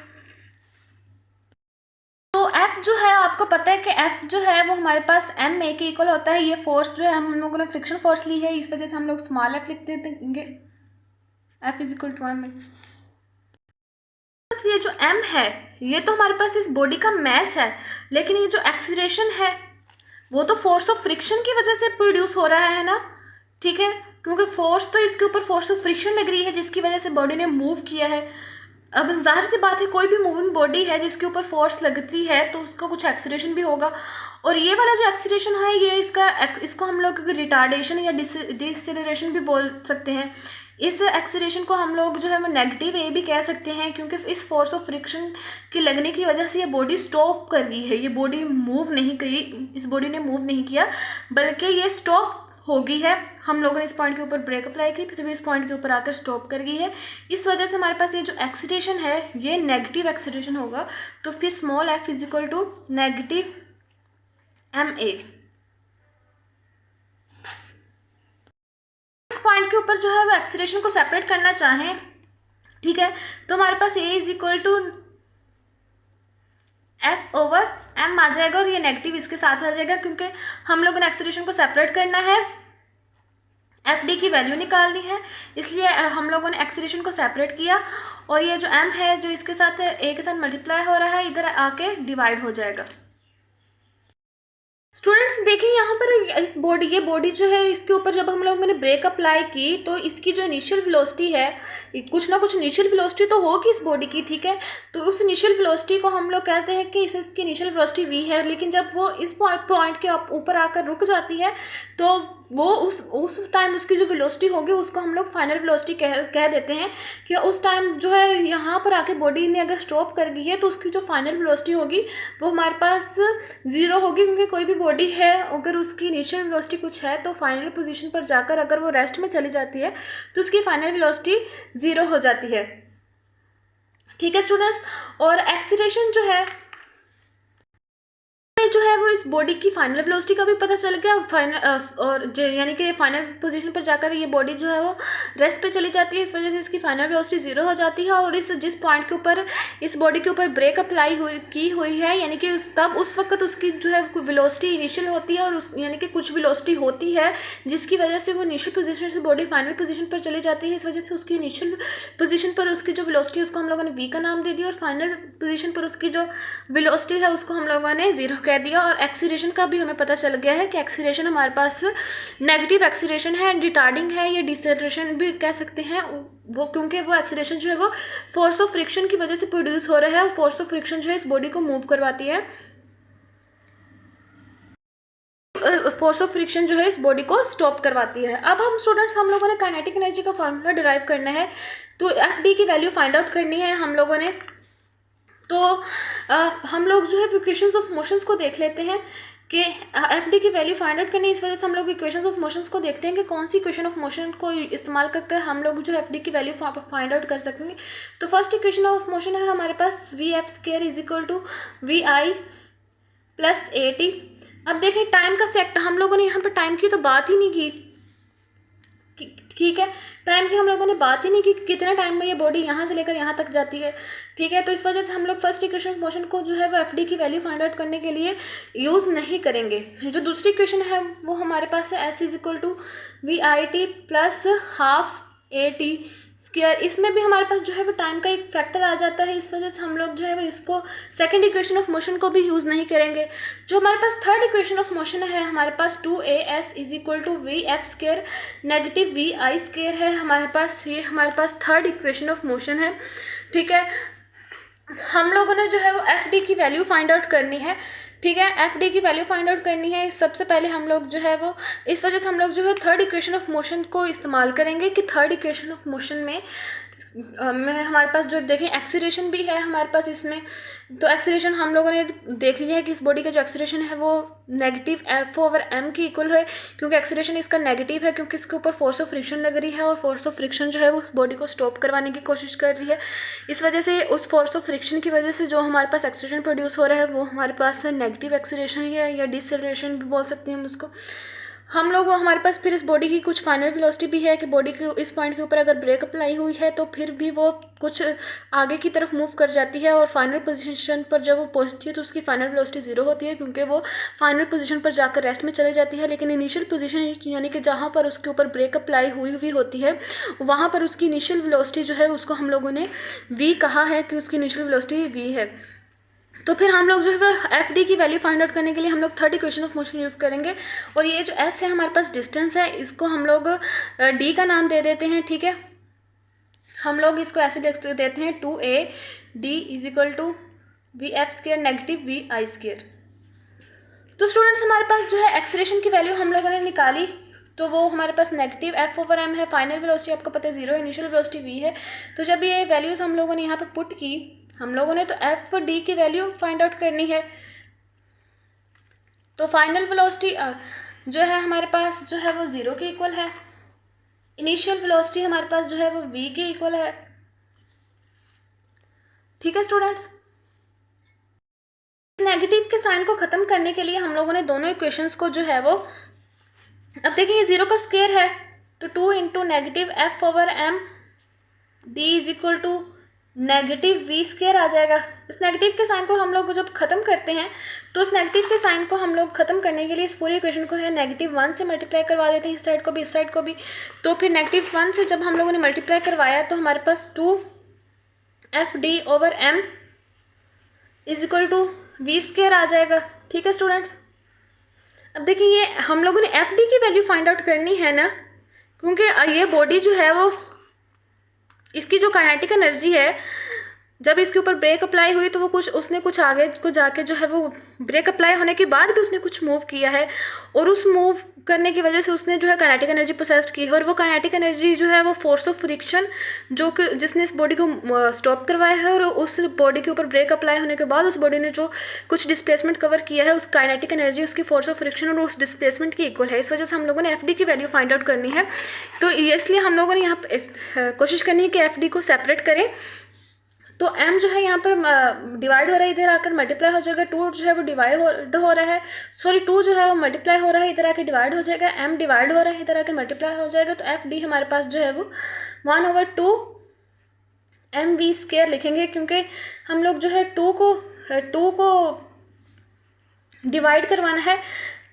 तो F जो है आपको पता है कि F जो है वो हमारे पास ma के इक्वल होता है। ये फोर्स जो है हम लोगों ने फ्रिक्शन फोर्स ली है, इस वजह से हम लोग स्मॉल f लिख देंगे, F is equal to ma। ये जो m है ये तो हमारे पास इस बॉडी का मैस है, लेकिन ये जो एक्सीलरेशन है वो तो फोर्स ऑफ फ्रिक्शन की वजह से प्रोड्यूस हो रहा है ना, ठीक है, क्योंकि फोर्स तो इसके ऊपर फोर्स ऑफ फ्रिक्शन लग रही है जिसकी वजह से बॉडी ने मूव किया है। अब जाहिर सी बात है कोई भी मूविंग बॉडी है जिसके ऊपर फोर्स लगती है तो उसका कुछ एक्सीलरेशन भी होगा, और ये वाला जो एक्सीलरेशन है ये इसको हम लोग रिटार्डेशन या डिसेलरेशन भी बोल सकते हैं। इस एक्सीलरेशन को हम लोग जो है वो नेगेटिव ए भी कह सकते हैं, क्योंकि इस फोर्स ऑफ फ्रिक्शन के लगने की वजह से ये बॉडी स्टॉप कर गई है, ये बॉडी मूव नहीं करी, इस बॉडी ने मूव नहीं किया बल्कि ये स्टॉप हो गई है। हम लोगों ने इस पॉइंट के ऊपर ब्रेक अप्लाई की, फिर भी इस पॉइंट के ऊपर आकर स्टॉप कर गई है, इस वजह से हमारे पास ये जो एक्सीलरेशन है ये नेगेटिव एक्सीलरेशन होगा। तो फिर small f is equal to negative ma। इस पॉइंट के ऊपर जो है वो एक्सीलरेशन को सेपरेट करना चाहें, ठीक है, तो हमारे पास a is equal to f over m आ जाएगा, और ये नेगेटिव इसके साथ आ जाएगा क्योंकि हम लोगों ने एक्सीलरेशन को सेपरेट करना है, FD की वैल्यू निकालनी है, इसलिए हम लोगों ने एक्सीलरेशन को सेपरेट किया, और ये जो m है जो इसके साथ a के साथ मल्टीप्लाई हो रहा है इधर आके डिवाइड हो जाएगा। स्टूडेंट्स देखिए यहाँ पर इस बॉडी, ये बॉडी जो है इसके ऊपर जब हम लोगों ने ब्रेक अप्लाई की तो इसकी जो इनिशियल वेलोसिटी है, कुछ ना कुछ इनिशियल वेलोसिटी तो होगी इस बॉडी की, ठीक है, तो उस इनिशियल वेलोसिटी को हम लोग कहते हैं कि इसकी इनिशियल वेलोसिटी v है, लेकिन जब वो इस पॉइंट के ऊपर आकर रुक जाती है तो वो उस टाइम उसकी जो वेलोसिटी होगी उसको हम लोग फाइनल वेलोसिटी कह देते हैं, कि उस टाइम जो है यहाँ पर आके बॉडी ने अगर स्टॉप कर गई है तो उसकी जो फाइनल वेलोसिटी होगी वो हमारे पास 0 होगी, क्योंकि कोई भी बॉडी है अगर उसकी इनिशियल वेलोसिटी कुछ है तो फाइनल पोजीशन पर जाकर अगर वो रेस्ट में चली जाती है तो उसकी फाइनल वेलोसिटी 0 हो जाती है, ठीक है स्टूडेंट्स। और एक्सीलरेशन जो है जो है वो इस बॉडी की फाइनल वेलोसिटी का भी पता चल गया, और यानी कि फाइनल पोजीशन पर जाकर ये बॉडी जो है वो रेस्ट पे चली जाती है, इस वजह से इसकी फाइनल वेलोसिटी 0 हो जाती है, और जिस पॉइंट के ऊपर इस बॉडी के ऊपर ब्रेक अप्लाई हुई है यानी कि तब उस वक्त उसकी जो है वेलोसिटी इनिशियल होती है, और यानी कि कुछ वेलोसिटी होती है जिसकी वजह से वो इनिशियल पोजीशन से बॉडी फाइनल पोजीशन पर चली जाती है, इस वजह से उसकी इनिशियल पोजीशन पर उसकी जो वेलोसिटी है उसको हम लोगों ने v का नाम दे दिया, और फाइनल पोजीशन पर उसकी जो वेलोसिटी है उसको हम लोगों ने 0 कह दिया। और एक्सीलरेशन का भी हमें पता चल गया है कि एक्सीलरेशन हमारे पास नेगेटिव एक्सीलरेशन है, रिटार्डिंग है, ये डिसेलरेशन भी कह सकते हैं वो, क्योंकि वो एक्सीलरेशन जो है वो फोर्स ऑफ फ्रिक्शन की वजह से प्रोड्यूस हो रहा है, और फोर्स ऑफ फ्रिक्शन जो है इस बॉडी को मूव करवाती है, फोर्स ऑफ फ्रिक्शन जो है इस बॉडी को स्टॉप करवाती है। अब हम लोगों ने काइनेटिक एनर्जी का फार्मूला डिराइव करना है, तो FD की वैल्यू फाइंड आउट करनी है हम लोगों ने। तो हम लोग जो है इक्वेशंस ऑफ मोशंस को देख लेते हैं कि FD की वैल्यू फाइंड आउट करनी है, इस वजह से हम लोग इक्वेशंस ऑफ मोशंस को देखते हैं कि कौन सी इक्वेशन ऑफ मोशन को इस्तेमाल करके हम लोग जो FD की वैल्यू फाइंड आउट कर सकेंगे। तो फर्स्ट इक्वेशन ऑफ मोशन है हमारे पास VF² is equal to VI plus AT। अब देखें टाइम का फैक्ट, हम लोगों ने यहाँ पर टाइम की तो बात ही नहीं की, ठीक है, टाइम की हम लोगों ने बात ही नहीं की कितना टाइम में ये बॉडी यहाँ से लेकर यहाँ तक जाती है, ठीक है, तो इस वजह से हम लोग फर्स्ट इक्वेशन ऑफ मोशन को जो है वो FD की वैल्यू फाइंड आउट करने के लिए यूज़ नहीं करेंगे। जो दूसरी इक्वेशन है वो हमारे पास है S is equal to VIT plus half AT square, इसमें भी हमारे पास जो है वो टाइम का एक फैक्टर आ जाता है, इस वजह से हम लोग जो है वो इसको सेकंड इक्वेशन ऑफ मोशन को भी यूज़ नहीं करेंगे। जो हमारे पास थर्ड इक्वेशन ऑफ मोशन है हमारे पास 2AS is equal to VF² negative VI² है हमारे पास, ये हमारे पास थर्ड इक्वेशन ऑफ मोशन है, ठीक है। हम लोगों ने जो है वो एफ डी की वैल्यू फाइंड आउट करनी है, ठीक है। एफ डी की वैल्यू फाइंड आउट करनी है। सबसे पहले हम लोग जो है वो, इस वजह से हम लोग जो है थर्ड इक्वेशन ऑफ मोशन को इस्तेमाल करेंगे कि थर्ड इक्वेशन ऑफ मोशन में हमारे पास जो देखें एक्सीलरेशन भी है हमारे पास इसमें। तो एक्सीलरेशन हम लोगों ने देख लिया है कि इस बॉडी का जो एक्सीलरेशन है वो नेगेटिव एफ ओवर एम की इक्वल है, क्योंकि एक्सीलरेशन इसका नेगेटिव है, क्योंकि इसके ऊपर फोर्स ऑफ फ्रिक्शन लग रही है और फोर्स ऑफ फ्रिक्शन जो है वो उस बॉडी को स्टॉप करवाने की कोशिश कर रही है। इस वजह से उस फोर्स ऑफ फ्रिक्शन की वजह से जो हमारे पास एक्सीलरेशन प्रोड्यूस हो रहा है वो हमारे पास नेगेटिव एक्सीलरेशन है, या डिसेलरेशन भी बोल सकते हैं हम उसको। हम लोग हमारे पास फिर इस बॉडी की कुछ फाइनल वेलोसिटी भी है कि बॉडी के इस पॉइंट के ऊपर अगर ब्रेक अप्लाई हुई है तो फिर भी वो कुछ आगे की तरफ मूव कर जाती है, और फाइनल पोजीशन पर जब वो पहुंचती है तो उसकी फाइनल वेलोसिटी ज़ीरो होती है, क्योंकि वो फाइनल पोजीशन पर जाकर रेस्ट में चले जाती है। लेकिन इनिशियल पोजीशन यानी कि जहाँ पर उसके ऊपर ब्रेक अप्लाई हुई हुई होती है वहाँ पर उसकी इनिशियल वेलोसिटी जो है उसको हम लोगों ने वी कहा है कि उसकी इनिशियल वेलोसिटी वी है। तो फिर हम लोग जो है एफ डी की वैल्यू फाइंड आउट करने के लिए हम लोग third equation of motion use करेंगे। और ये जो एस है हमारे पास डिस्टेंस है, इसको हम लोग डी का नाम दे देते हैं, ठीक है। हम लोग इसको ऐसे देख देते हैं 2a D is equal to V F square negative V I square. तो स्टूडेंट्स हमारे पास जो है एक्सीलरेशन की वैल्यू हम लोगों ने निकाली, तो वो हमारे पास नेगेटिव एफ ओवर एम है, फाइनल वेलोसिटी आपको पता है जीरो, इनिशियल वेलोसिटी वी है। तो जब ये वैल्यूज़ हम लोगों ने यहाँ पे पुट की, हम लोगों ने तो एफ डी की वैल्यू फाइंड आउट करनी है। तो फाइनल वेलोसिटी जो है हमारे पास जो है वो ज़ीरो के इक्वल है, इनिशियल वेलोसिटी हमारे पास जो है वो वी के इक्वल है, ठीक है स्टूडेंट्स। नेगेटिव के साइन को ख़त्म करने के लिए हम लोगों ने दोनों इक्वेशंस को जो है वो, अब देखिए ये ज़ीरो का स्क्वायर है तो 2 into negative F over M D is equal to negative V square आ जाएगा। इस नेगेटिव के साइन को हम लोग जब ख़त्म करते हैं तो उस नेगेटिव के साइन को हम लोग ख़त्म करने के लिए इस पूरी इक्वेशन को है -1 से मल्टीप्लाई करवा देते हैं, इस साइड को भी इस साइड को भी। तो फिर -1 से जब हम लोगों ने मल्टीप्लाई करवाया तो हमारे पास 2 F D over M is equal to V square आ जाएगा, ठीक है स्टूडेंट्स। अब देखिए ये हम लोगों ने एफ डी की वैल्यू फाइंड आउट करनी है ना, क्योंकि ये बॉडी जो है वो, इसकी जो काइनेटिक एनर्जी है जब इसके ऊपर ब्रेक अप्लाई हुई तो वो उसने कुछ आगे को जाके जो है वो ब्रेक अप्लाई होने के बाद भी उसने कुछ मूव किया है, और उस मूव करने की वजह से उसने जो है काइनेटिक एनर्जी पोसेस्ड की है। और वो काइनेटिक एनर्जी जो है वो फोर्स ऑफ फ्रिक्शन जो कि जिसने इस बॉडी को स्टॉप करवाया है, और उस बॉडी के ऊपर ब्रेक अप्लाई होने के बाद उस बॉडी ने जो कुछ डिस्प्लेसमेंट कवर किया है, उस काइनेटिक एनर्जी उसकी फोर्स ऑफ फ्रिक्शन और उस डिस्प्लेसमेंट की इक्वल है। इस वजह से हम लोगों ने एफ डी की वैल्यू फाइंड आउट करनी है। तो इसलिए हम लोगों ने यहाँ कोशिश करनी है कि एफ डी को सेपरेट करें। तो m जो है यहाँ पर डिवाइड हो रहा है, इधर आकर मल्टीप्लाई हो जाएगा। 2 जो है वो डिवाइड हो रहा है, सॉरी 2 जो है वो मल्टीप्लाई हो रहा है, इधर आके डिवाइड हो जाएगा। m डिवाइड हो रहा है, इधर आके मल्टीप्लाई हो जाएगा। तो एफ डी हमारे पास जो है वो 1/2 एम वी स्क्वायर लिखेंगे, क्योंकि हम लोग जो है 2 को डिवाइड करवाना है,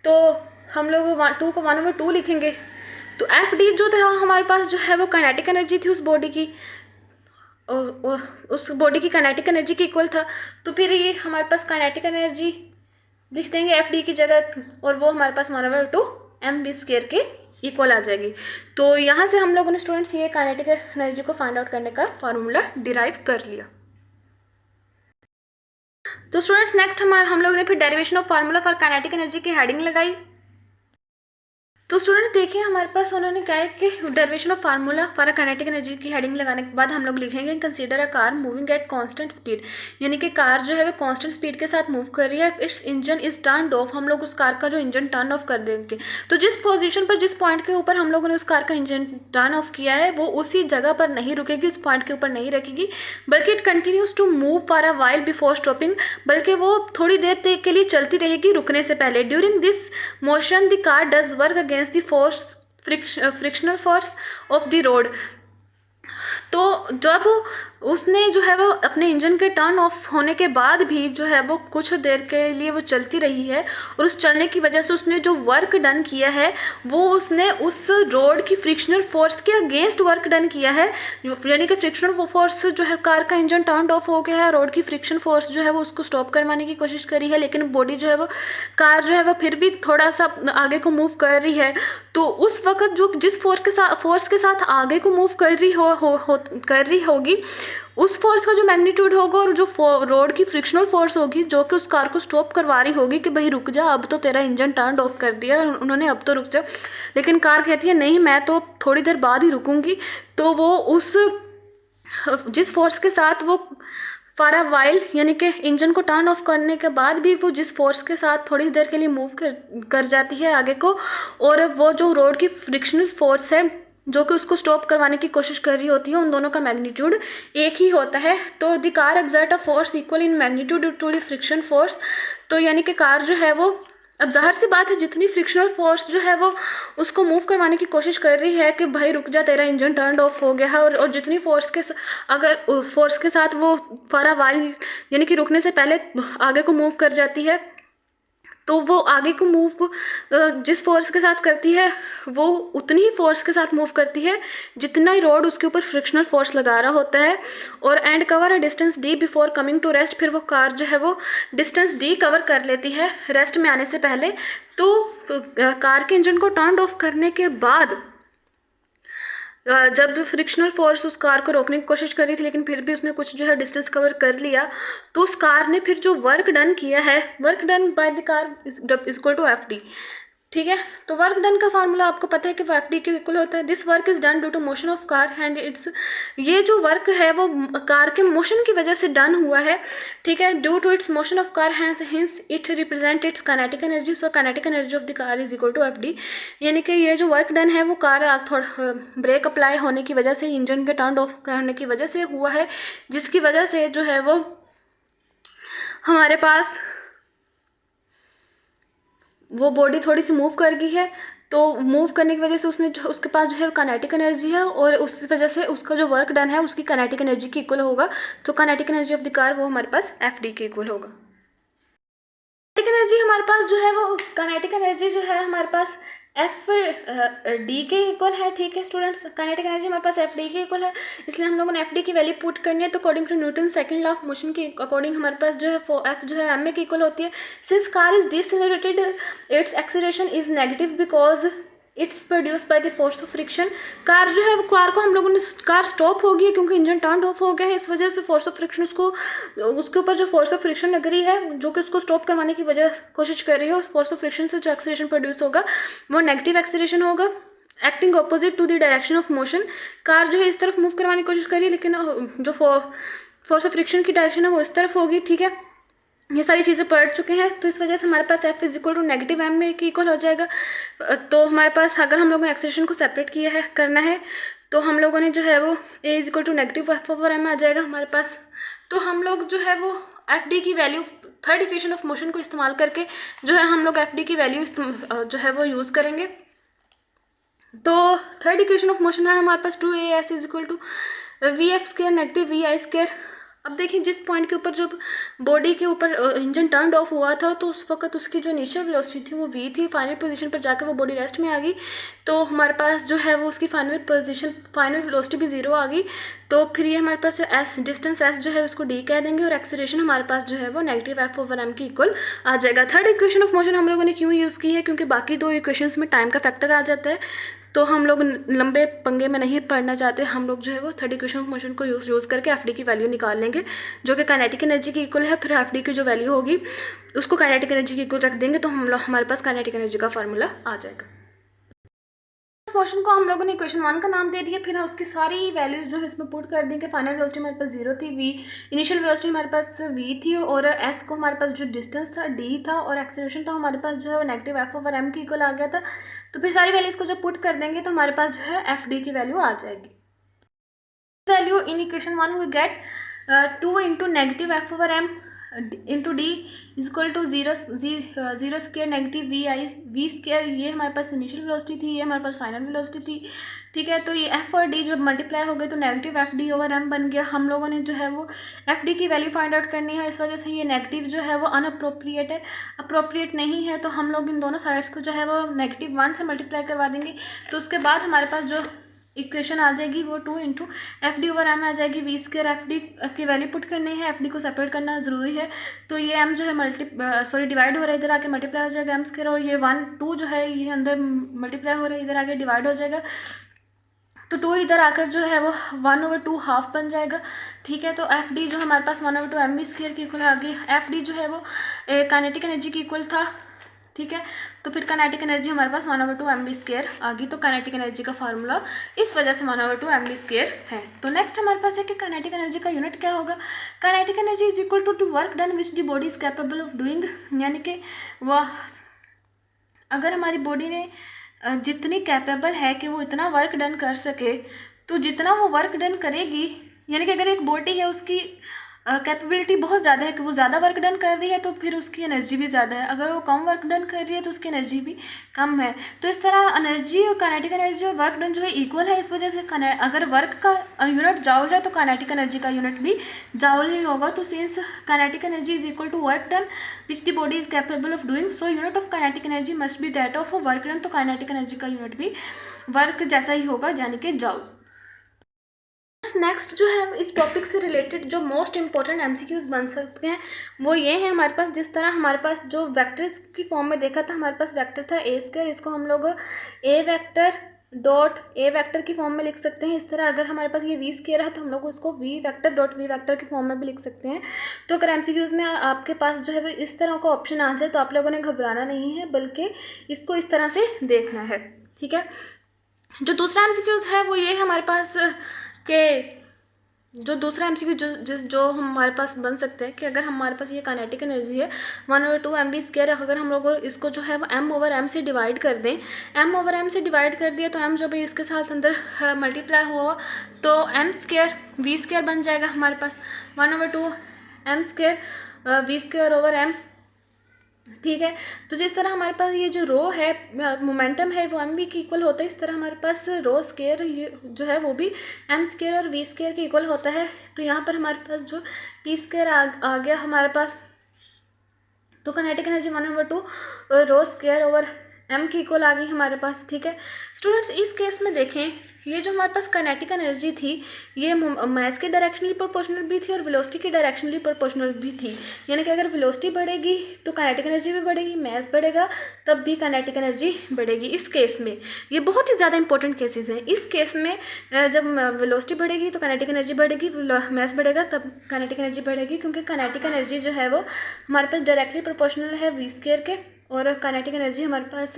तो हम लोग 2 को 1/2 लिखेंगे। तो एफ डी जो था हमारे पास जो है वो काइनेटिक एनर्जी थी उस बॉडी की, उस बॉडी की काइनेटिक एनर्जी के इक्वल था। तो फिर ये हमारे पास काइनेटिक एनर्जी लिख देंगे एफ डी की जगह, और वो हमारे पास 1/2 एम वी स्क्वायर के इक्वल आ जाएगी। तो यहाँ से हम लोगों ने स्टूडेंट्स ये काइनेटिक एनर्जी को फाइंड आउट करने का फार्मूला डिराइव कर लिया। तो स्टूडेंट्स नेक्स्ट हम लोगों ने फिर derivation of formula for kinetic energy की हेडिंग लगाई। तो स्टूडेंट्स देखिए हमारे पास उन्होंने कहा है कि derivation of formula for kinetic energy की हेडिंग लगाने के बाद हम लोग लिखेंगे consider a car moving at constant speed, यानी कि कार जो है वो कांस्टेंट स्पीड के साथ मूव कर रही है। It's engine is turn off, हम लोग उस कार का जो इंजन टर्न ऑफ कर देंगे। तो जिस पोजीशन पर, जिस पॉइंट के ऊपर हम लोगों ने उस कार का इंजन टर्न ऑफ किया है वो उसी जगह पर नहीं रुकेगी, उस पॉइंट के ऊपर नहीं रखेगी, बल्कि it continues to move for a while before stopping, बल्कि वो थोड़ी देर के लिए चलती रहेगी रुकने से पहले। During this motion the car does work against the force frictional force of the road. तो जब उसने जो है वो अपने इंजन के टर्न ऑफ होने के बाद भी जो है वो कुछ देर के लिए वो चलती रही है, और उस चलने की वजह से उसने जो वर्क डन किया है वो उसने उस रोड की फ्रिक्शनल फोर्स के अगेंस्ट वर्क डन किया है, यानी कि फ्रिक्शनल फोर्स जो है, कार का इंजन टर्न ऑफ हो गया है, रोड की फ्रिक्शन फोर्स जो है वो उसको स्टॉप करवाने की कोशिश करी है, लेकिन बॉडी जो है वो, कार जो है वो फिर भी थोड़ा सा आगे को मूव कर रही है। तो उस वक्त जो जिस फोर्स के साथ आगे को मूव कर रही होगी, उस फोर्स का जो मैग्नीट्यूड होगा और जो रोड की फ्रिक्शनल फोर्स होगी जो कि उस कार को स्टॉप करवा रही होगी कि भाई रुक जा, अब तो तेरा इंजन टर्न ऑफ कर दिया उन्होंने, अब तो रुक जा, लेकिन कार कहती है नहीं मैं तो थोड़ी देर बाद ही रुकूंगी, तो वो उस जिस फोर्स के साथ वो फॉर अ वाइल यानी कि इंजन को टर्न ऑफ करने के बाद भी वो जिस फोर्स के साथ थोड़ी देर के लिए मूव कर जाती है आगे को, और वो जो रोड की फ्रिक्शनल फोर्स है जो कि उसको स्टॉप करवाने की कोशिश कर रही होती है, उन दोनों का मैग्नीट्यूड एक ही होता है। तो the car exert a force equal in magnitude to the friction force. तो यानी कि कार जो है वो, अब जाहिर सी बात है जितनी फ्रिक्शनल फोर्स जो है वो उसको मूव करवाने की कोशिश कर रही है कि भाई रुक जा तेरा इंजन टर्न ऑफ हो गया है, और जितनी फोर्स के अगर फोर्स के साथ वो फॉर अ वाइल यानी कि रुकने से पहले आगे को मूव कर जाती है, तो वो आगे को मूव को जिस फोर्स के साथ करती है वो उतनी ही फोर्स के साथ मूव करती है जितना ही रोड उसके ऊपर फ्रिक्शनल फोर्स लगा रहा होता है। और and cover a distance D before coming to rest, फिर वो कार जो है वो डिस्टेंस डी कवर कर लेती है रेस्ट में आने से पहले। तो कार के इंजन को टर्न ऑफ करने के बाद जब फ्रिक्शनल फोर्स उस कार को रोकने की कोशिश कर रही थी लेकिन फिर भी उसने कुछ जो है डिस्टेंस कवर कर लिया, तो उस कार ने फिर जो वर्क डन किया है, work done by the car is equal to F D. ठीक है, तो वर्क डन का फार्मूला आपको पता है कि एफ डी के इक्वल होता है। This work is done due to motion of car and its, ये जो वर्क है वो कार के मोशन की वजह से डन हुआ है। ठीक है, due to its motion of car hence it represent its kinetic energy, so kinetic energy of the car is equal to F D. यानी कि ये जो वर्क डन है वो कार थोड़ा ब्रेक अप्लाई होने की वजह से, इंजन के टर्न ऑफ करने की वजह से हुआ है, जिसकी वजह से जो है वो हमारे पास वो बॉडी थोड़ी सी मूव कर गई है। तो मूव करने की वजह से उसने जो उसके पास जो है काइनेटिक एनर्जी है, और उस वजह से उसका जो वर्क डन है उसकी काइनेटिक एनर्जी के इक्वल होगा। तो kinetic energy of the car वो हमारे पास एफ डी के इक्वल होगा। काइनेटिक एनर्जी हमारे पास जो है वो, काइनेटिक एनर्जी जो है हमारे पास एफ डी के इक्वल है। ठीक है स्टूडेंट्स, काइनेटिक एनर्जी हमारे पास एफ डी के इक्वल है, इसलिए हम लोगों ने एफ डी की वैल्यू पुट करनी है। तो according to Newton second law of motion के अकॉर्डिंग हमारे पास जो है एफ जो है एम ए के इक्वल होती है। Since car is decelerated its acceleration is negative because it's produce by the force of friction. Car जो है कार को हम लोगों ने, कार स्टॉप हो गई है क्योंकि इंजन टर्न ऑफ हो गया है, इस वजह से फोर्स ऑफ फ्रिक्शन उसको, उसके ऊपर जो फोर्स ऑफ फ्रिक्शन लग रही है जो कि उसको स्टॉप करवाने की वजह कोशिश कर रही है, उस फोर्स ऑफ फ्रिक्शन से जो एक्सीलरेशन प्रोड्यूस होगा वो नेगेटिव एक्सीलरेशन होगा, acting opposite to the direction of motion. Car जो है इस तरफ मूव करवाने की कोशिश कर रही है लेकिन जो फोर्स ऑफ फ्रिक्शन की डायरेक्शन है वो इस तरफ होगी। ठीक है, ये सारी चीज़ें पढ़ चुके हैं, तो इस वजह से हमारे पास F is equal to negative M में की इक्वल हो जाएगा। तो हमारे पास अगर हम लोगों ने एक्सीलरेशन को सेपरेट किया है करना है तो हम लोगों ने जो है वो A is equal to negative F over M आ जाएगा हमारे पास। तो हम लोग जो है वो एफ डी की value third equation of motion को इस्तेमाल करके जो है हम लोग एफ डी की वैल्यू जो है वो यूज़ करेंगे। तो थर्ड इक्वेशन ऑफ मोशन है हमारे पास 2as is equal to V F square negative V I square. अब देखिए जिस पॉइंट के ऊपर जब बॉडी के ऊपर इंजन टर्न ऑफ हुआ था तो उस वक्त उसकी जो इनिशियल वेलोसिटी थी वो v थी, फाइनल पोजीशन पर जाकर वो बॉडी रेस्ट में आ गई, तो हमारे पास जो है वो उसकी फाइनल पोजीशन फाइनल वेलोसिटी भी 0 आ गई। तो फिर ये हमारे पास एस डिस्टेंस एस जो है उसको डी कह देंगे, और एक्सीलरेशन हमारे पास जो है वो नेगेटिव एफ ओवर एम की इक्वल आ जाएगा। थर्ड इक्वेशन ऑफ मोशन हम लोगों ने क्यों यूज़ की है, क्योंकि बाकी दो इक्वेशंस में टाइम का फैक्टर आ जाता है, तो हम लोग लंबे पंगे में नहीं पढ़ना चाहते, हम लोग जो है वो थर्ड इक्वेशन ऑफ मोशन को यूज़ करके एफ डी की वैल्यू निकाल लेंगे जो कि काइनेटिक एनर्जी की इक्वल है। फिर एफ डी की जो वैल्यू होगी उसको काइनेटिक एनर्जी की इक्वल रख देंगे तो हम लोग हमारे पास काइनेटिक एनर्जी का फार्मूला आ जाएगा। मोशन को हम लोगों ने इक्वेशन 1 का नाम दे दिया, फिर उसकी सारी वैल्यूज जो है इसमें पुट कर दी कि फाइनल वेलोसिटी हमारे पास 0 थी, वी इनिशियल वेलोसिटी हमारे पास v थी, और s को हमारे पास जो डिस्टेंस था d था, और एक्सीलरेशन था हमारे पास जो है वो नेगेटिव एफ ओवर एम की इक्वल आ गया था। तो फिर सारी वैल्यूज को जब पुट कर देंगे तो हमारे पास जो है एफ डी की वैल्यू आ जाएगी। Value in equation 1 we get 2 into negative F over M into D is equal to 0 square negative V square, ये हमारे पास इनिशियल वेलोसिटी थी, ये हमारे पास फाइनल वेलोसिटी थी। ठीक है, तो ये एफ और डी जब मल्टीप्लाई हो गए तो negative F D over M बन गया। हम लोगों ने जो है वो एफ डी की वैल्यू फाइंड आउट करनी है, इस वजह से ये नेगेटिव जो है वो अनअप्रोप्रिएट है, अप्रोप्रिएट नहीं है, तो हम लोग इन दोनों साइड्स को जो है वो -1 से मल्टीप्लाई करवा देंगे। तो उसके बाद हमारे पास जो इक्वेशन आ जाएगी वो 2 into F D over M आ जाएगी। वी स्क्वायर एफ डी की वैल्यू पुट करनी है, एफ डी को सेपरेट करना ज़रूरी है, तो ये एम जो है डिवाइड हो रहा है, इधर आके मल्टीप्लाई हो जाएगा एम स्क्वायर, और ये 1 2 जो है ये अंदर मल्टीप्लाई हो रहा है, इधर आके डिवाइड हो जाएगा। तो 2 इधर आकर जो है वो 1/2 हाफ बन जाएगा, ठीक है। तो एफ डी जो हमारे पास 1/2 एम वी स्क्वायर की इक्वल आ गई। एफ डी जो है वो काइनेटिक एनर्जी की इक्वल था, ठीक है। तो फिर काइनेटिक एनर्जी हमारे पास 1/2 एम वी स्क्वायर आ गई। तो काइनेटिक एनर्जी का फार्मूला इस वजह से 1/2 एम वी स्क्वायर है। तो नेक्स्ट हमारे पास है कि काइनेटिक एनर्जी का यूनिट क्या होगा। Kinetic energy is equal to work done which the body is capable of doing, यानी कि वह अगर हमारी बॉडी ने जितनी कैपेबल है कि वो इतना वर्क डन कर सके, तो जितना वो वर्क डन करेगी, यानी कि अगर एक बॉडी है उसकी कैपेबिलिटी बहुत ज़्यादा है कि वो ज़्यादा वर्क डन कर रही है, तो फिर उसकी एनर्जी भी ज़्यादा है। अगर वो कम वर्क डन कर रही है तो उसकी एनर्जी भी कम है। तो इस तरह एनर्जी और काइनेटिक एनर्जी और वर्क डन जो है इक्वल है। इस वजह से अगर वर्क का यूनिट जाउल है तो काइनेटिक एनर्जी का यूनिट भी जाउल ही होगा। तो since kinetic energy is equal to work done which the body is capable of doing, so unit of kinetic energy must be that of work done. तो kinetic energy का unit भी work जैसा ही होगा, यानी कि जाउल। नेक्स्ट जो है इस टॉपिक से रिलेटेड जो मोस्ट इंपॉर्टेंट एमसीक्यूज बन सकते हैं वो ये है हमारे पास, जिस तरह हमारे पास जो वेक्टर्स की फॉर्म में देखा था, हमारे पास वेक्टर था ए स्क्वायर, इसको हम लोग ए वेक्टर डॉट ए वेक्टर की फॉर्म में लिख सकते हैं। इस तरह अगर हमारे पास ये वी स्क्वायर है तो हम लोग उसको V vector dot V vector की फॉर्म में भी लिख सकते हैं। तो अगर एमसीक्यूज में आपके पास जो है वो इस तरह का ऑप्शन आ जाए तो आप लोगों ने घबराना नहीं है, बल्कि इसको इस तरह से देखना है, ठीक है। जो दूसरा एमसीक्यूज है वो ये है हमारे पास कि जो दूसरा एमसीक्यू जो हमारे पास बन सकते हैं कि अगर हमारे पास ये काइनेटिक एनर्जी है 1/2 एम वी स्क्वायर, अगर हम लोग इसको जो है वो m/m से डिवाइड कर दें, m/m से डिवाइड कर दिया तो m जो भी इसके साथ अंदर मल्टीप्लाई हुआ तो m स्क्वायर वी स्क्वायर बन जाएगा हमारे पास 1/2 m square V square over m, ठीक है। तो जिस तरह हमारे पास ये जो रो है मोमेंटम है वो एम वी की इक्वल होता है, इस तरह हमारे पास रो स्क्वायर ये जो है वो भी एम स्क्वायर और वी स्क्वायर के इक्वल होता है। तो यहाँ पर हमारे पास जो पी स्क्वायर आ गया हमारे पास, तो काइनेटिक एनर्जी 1/2 रो स्क्वायर ओवर एम की इक्वल आ गई हमारे पास, ठीक है। स्टूडेंट्स इस केस में देखें, ये जो हमारे पास काइनेटिक एनर्जी थी ये मास के डायरेक्शनली प्रोपोर्शनल भी थी और वेलोसिटी की डायरेक्शनली प्रोपोर्शनल भी थी, यानी कि अगर वेलोसिटी बढ़ेगी तो काइनेटिक एनर्जी भी बढ़ेगी, मास बढ़ेगा तब भी काइनेटिक एनर्जी बढ़ेगी। इस केस में ये बहुत ही ज़्यादा इंपॉर्टेंट केसेस हैं। इस केस में जब वेलोसिटी बढ़ेगी तो काइनेटिक एनर्जी बढ़ेगी, मास बढ़ेगा तब काइनेटिक एनर्जी बढ़ेगी, क्योंकि काइनेटिक एनर्जी जो है वो हमारे पास डायरेक्टली प्रोपोर्शनल है वी स्क्वायर के, और काइनेटिक एनर्जी हमारे पास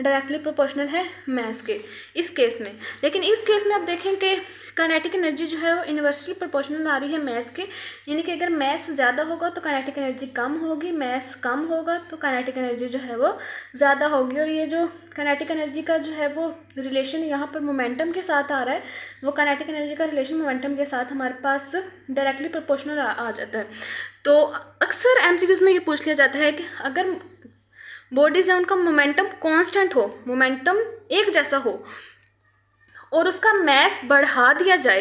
डायरेक्टली प्रोपोर्शनल है मास के इस केस में। लेकिन इस केस में आप देखें कि काइनेटिक एनर्जी जो है वो इन्वर्सली प्रोपोर्शनल आ रही है मास के, यानी कि अगर मास ज़्यादा होगा तो काइनेटिक एनर्जी कम होगी, मास कम होगा तो काइनेटिक एनर्जी जो है वो ज़्यादा होगी। और ये जो काइनेटिक एनर्जी का जो है वो रिलेशन यहाँ पर मोमेंटम के साथ आ रहा है, वो काइनेटिक एनर्जी का रिलेशन मोमेंटम के साथ हमारे पास डायरेक्टली प्रोपोर्शनल आ जाता है। तो अक्सर एमसीक्यूज में ये पूछ लिया जाता है कि अगर बॉडीज है उनका मोमेंटम कांस्टेंट हो, मोमेंटम एक जैसा हो और उसका मास बढ़ा दिया जाए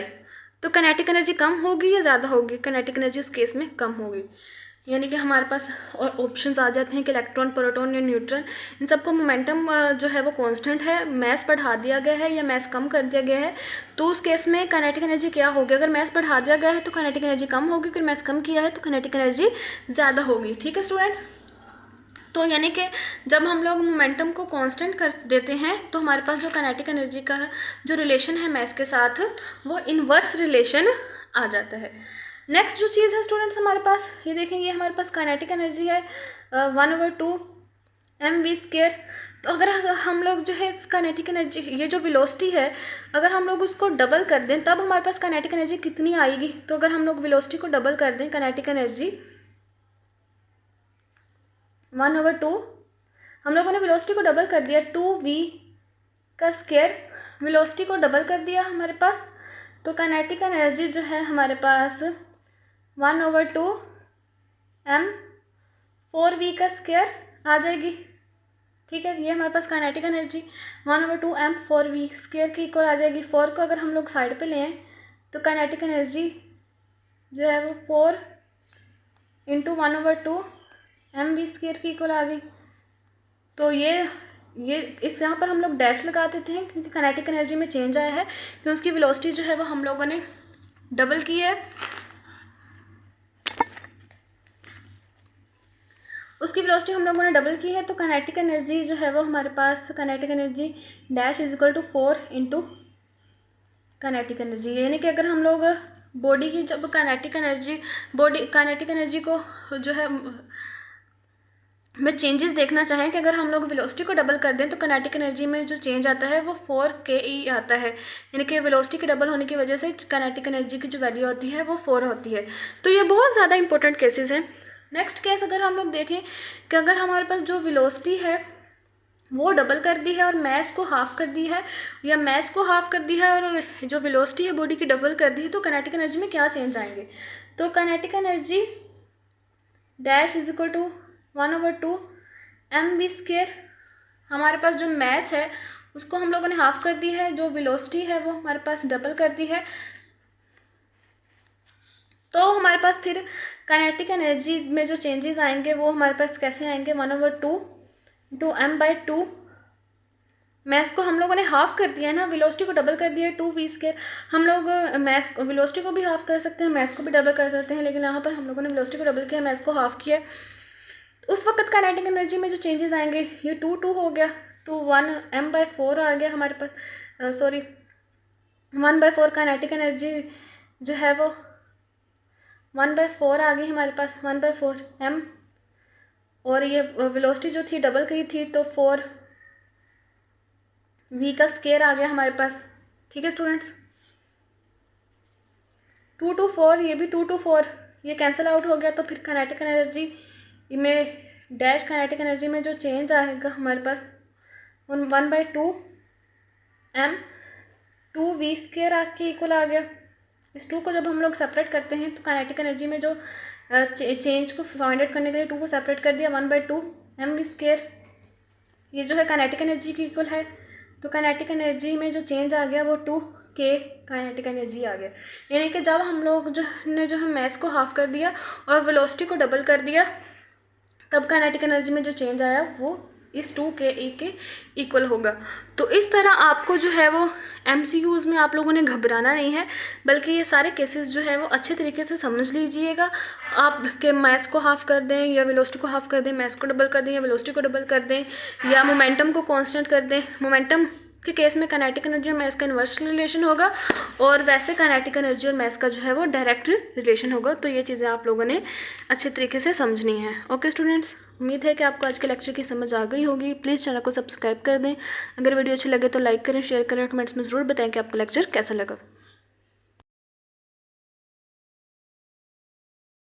तो काइनेटिक एनर्जी कम होगी या ज़्यादा होगी? काइनेटिक एनर्जी उस केस में कम होगी, यानी कि हमारे पास ऑप्शंस आ जाते हैं कि इलेक्ट्रॉन, प्रोटॉन या न्यूट्रॉन, इन सबको मोमेंटम जो है वो कांस्टेंट है, मास बढ़ा दिया गया है या मास कम कर दिया गया है, तो उस केस में काइनेटिक एनर्जी क्या होगी? अगर मास बढ़ा दिया गया है तो काइनेटिक एनर्जी कम होगी, अगर मास कम किया है तो काइनेटिक एनर्जी ज़्यादा होगी, ठीक है स्टूडेंट्स। तो यानी कि जब हम लोग मोमेंटम को कांस्टेंट कर देते हैं तो हमारे पास जो काइनेटिक एनर्जी का जो रिलेशन है मास के साथ वो इन्वर्स रिलेशन आ जाता है। नेक्स्ट जो चीज़ है स्टूडेंट्स हमारे पास ये देखेंगे, हमारे पास काइनेटिक एनर्जी है 1/2 एम वी स्क्वायर। तो अगर हम लोग जो है काइनेटिक एनर्जी, ये जो वेलोसिटी है अगर हम लोग उसको डबल कर दें तब हमारे पास काइनेटिक एनर्जी कितनी आएगी? तो अगर हम लोग वेलोसिटी को डबल कर दें, काइनेटिक एनर्जी 1/2, हम लोगों ने वेलोसिटी को डबल कर दिया 2v का स्क्वायर, वेलोसिटी को डबल कर दिया हमारे पास, तो काइनेटिक एनर्जी जो है हमारे पास 1/2 m 4v का स्क्वायर आ जाएगी, ठीक है। ये हमारे पास kinetic energy 1/2 m 4v square की इक्वल आ जाएगी। 4 को अगर हम लोग साइड पे ले आए तो काइनेटिक एनर्जी जो है वो 4 × 1/2 एम वी स्क्वायर की इक्वल आ गई। तो ये इस यहाँ पर हम लोग डैश लगा देते हैं क्योंकि काइनेटिक एनर्जी में चेंज आया है, क्योंकि उसकी वेलोसिटी जो है वो हम लोगों ने डबल की है, उसकी वेलोसिटी हम लोगों ने डबल की है। तो काइनेटिक एनर्जी जो है वो हमारे पास kinetic energy dash is equal to 4 × kinetic energy, यानी कि अगर हम लोग बॉडी की जब काइनेटिक एनर्जी को जो है में चेंजेस देखना चाहें कि अगर हम लोग वेलोसिटी को डबल कर दें तो काइनेटिक एनर्जी में जो चेंज आता है वो 4ke आता है, यानी कि वेलोसिटी के डबल होने की वजह से काइनेटिक एनर्जी की जो वैल्यू होती है वो 4 होती है। तो ये बहुत ज़्यादा इंपॉर्टेंट केसेस हैं। नेक्स्ट केस अगर हम लोग देखें कि अगर हमारे पास जो वेलोसिटी है वो डबल कर दी है और मैस को हाफ कर दी है, या मैस को हाफ कर दी है और जो वेलोसिटी है बॉडी की डबल कर दी है, तो काइनेटिक एनर्जी में क्या चेंज आएंगे। तो kinetic energy dash is equal to 1/2 mv²। हमारे पास जो मैस है उसको हम लोगों ने हाफ कर दी है, जो वेलोसिटी है वो हमारे पास डबल कर दी है, तो हमारे पास फिर काइनेटिक एनर्जी में जो चेंजेस आएंगे वो हमारे पास कैसे आएंगे, 1/2 m/2। मैस को हम लोगों ने हाफ कर दिया है ना, वेलोसिटी को डबल कर दिया है 2v²। हम लोग मैस वेलोसिटी को भी हाफ कर सकते हैं, मैस को भी डबल कर सकते हैं, लेकिन यहाँ पर हम लोगों ने वेलोसिटी को डबल किया, मैस को हाफ किया। उस वक्त काइनेटिक एनर्जी में जो चेंजेस आएंगे ये 2 हो गया, तो 1 m/4 आ गया हमारे पास, 1/4 काइनेटिक एनर्जी जो है वो 1/4 आ गई हमारे पास, 1/4 m, और ये वेलोसिटी जो थी डबल की थी तो 4v² आ गया हमारे पास। ठीक है स्टूडेंट्स, 2 to 4, ये भी 2 to 4 ये कैंसिल आउट हो गया, तो फिर काइनेटिक एनर्जी में डैश काइनेटिक एनर्जी में जो चेंज आएगा हमारे पास 1/2 m 2v² के इक्वल आ गया। इस 2 को जब हम लोग सेपरेट करते हैं तो काइनेटिक एनर्जी में जो चेंज को फाइंड आउट करने के लिए 2 को सेपरेट कर दिया, 1/2 mv², ये जो है काइनेटिक एनर्जी की इक्वल है। तो काइनेटिक एनर्जी में जो चेंज आ गया वो 2k काइनेटिक एनर्जी आ गया, यानी कि जब हम लोग जो है मैस को हाफ कर दिया और वेलोसिटी को डबल कर दिया तब काइनेटिक एनर्जी में जो चेंज आया वो इस 2ke के इक्वल होगा। तो इस तरह आपको जो है वो MCQs में आप लोगों ने घबराना नहीं है, बल्कि ये सारे केसेस जो है वो अच्छे तरीके से समझ लीजिएगा। आप के मैस को हाफ कर दें या वेलोसिटी को हाफ कर दें, मैस को डबल कर दें या वेलोसिटी को डबल कर दें, या मोमेंटम को कांस्टेंट कर दें। मोमेंटम के केस में काइनेटिक एनर्जी और मैस का इन्वर्स रिलेशन होगा, और वैसे काइनेटिक एनर्जी और मैस का जो है वो डायरेक्ट रिलेशन होगा। तो ये चीज़ें आप लोगों ने अच्छे तरीके से समझनी है। ओके स्टूडेंट्स, उम्मीद है कि आपको आज के लेक्चर की समझ आ गई होगी। प्लीज़ चैनल को सब्सक्राइब कर दें। अगर वीडियो अच्छी लगे तो लाइक करें, शेयर करें, कमेंट्स में ज़रूर बताएं कि आपको लेक्चर कैसा लगा।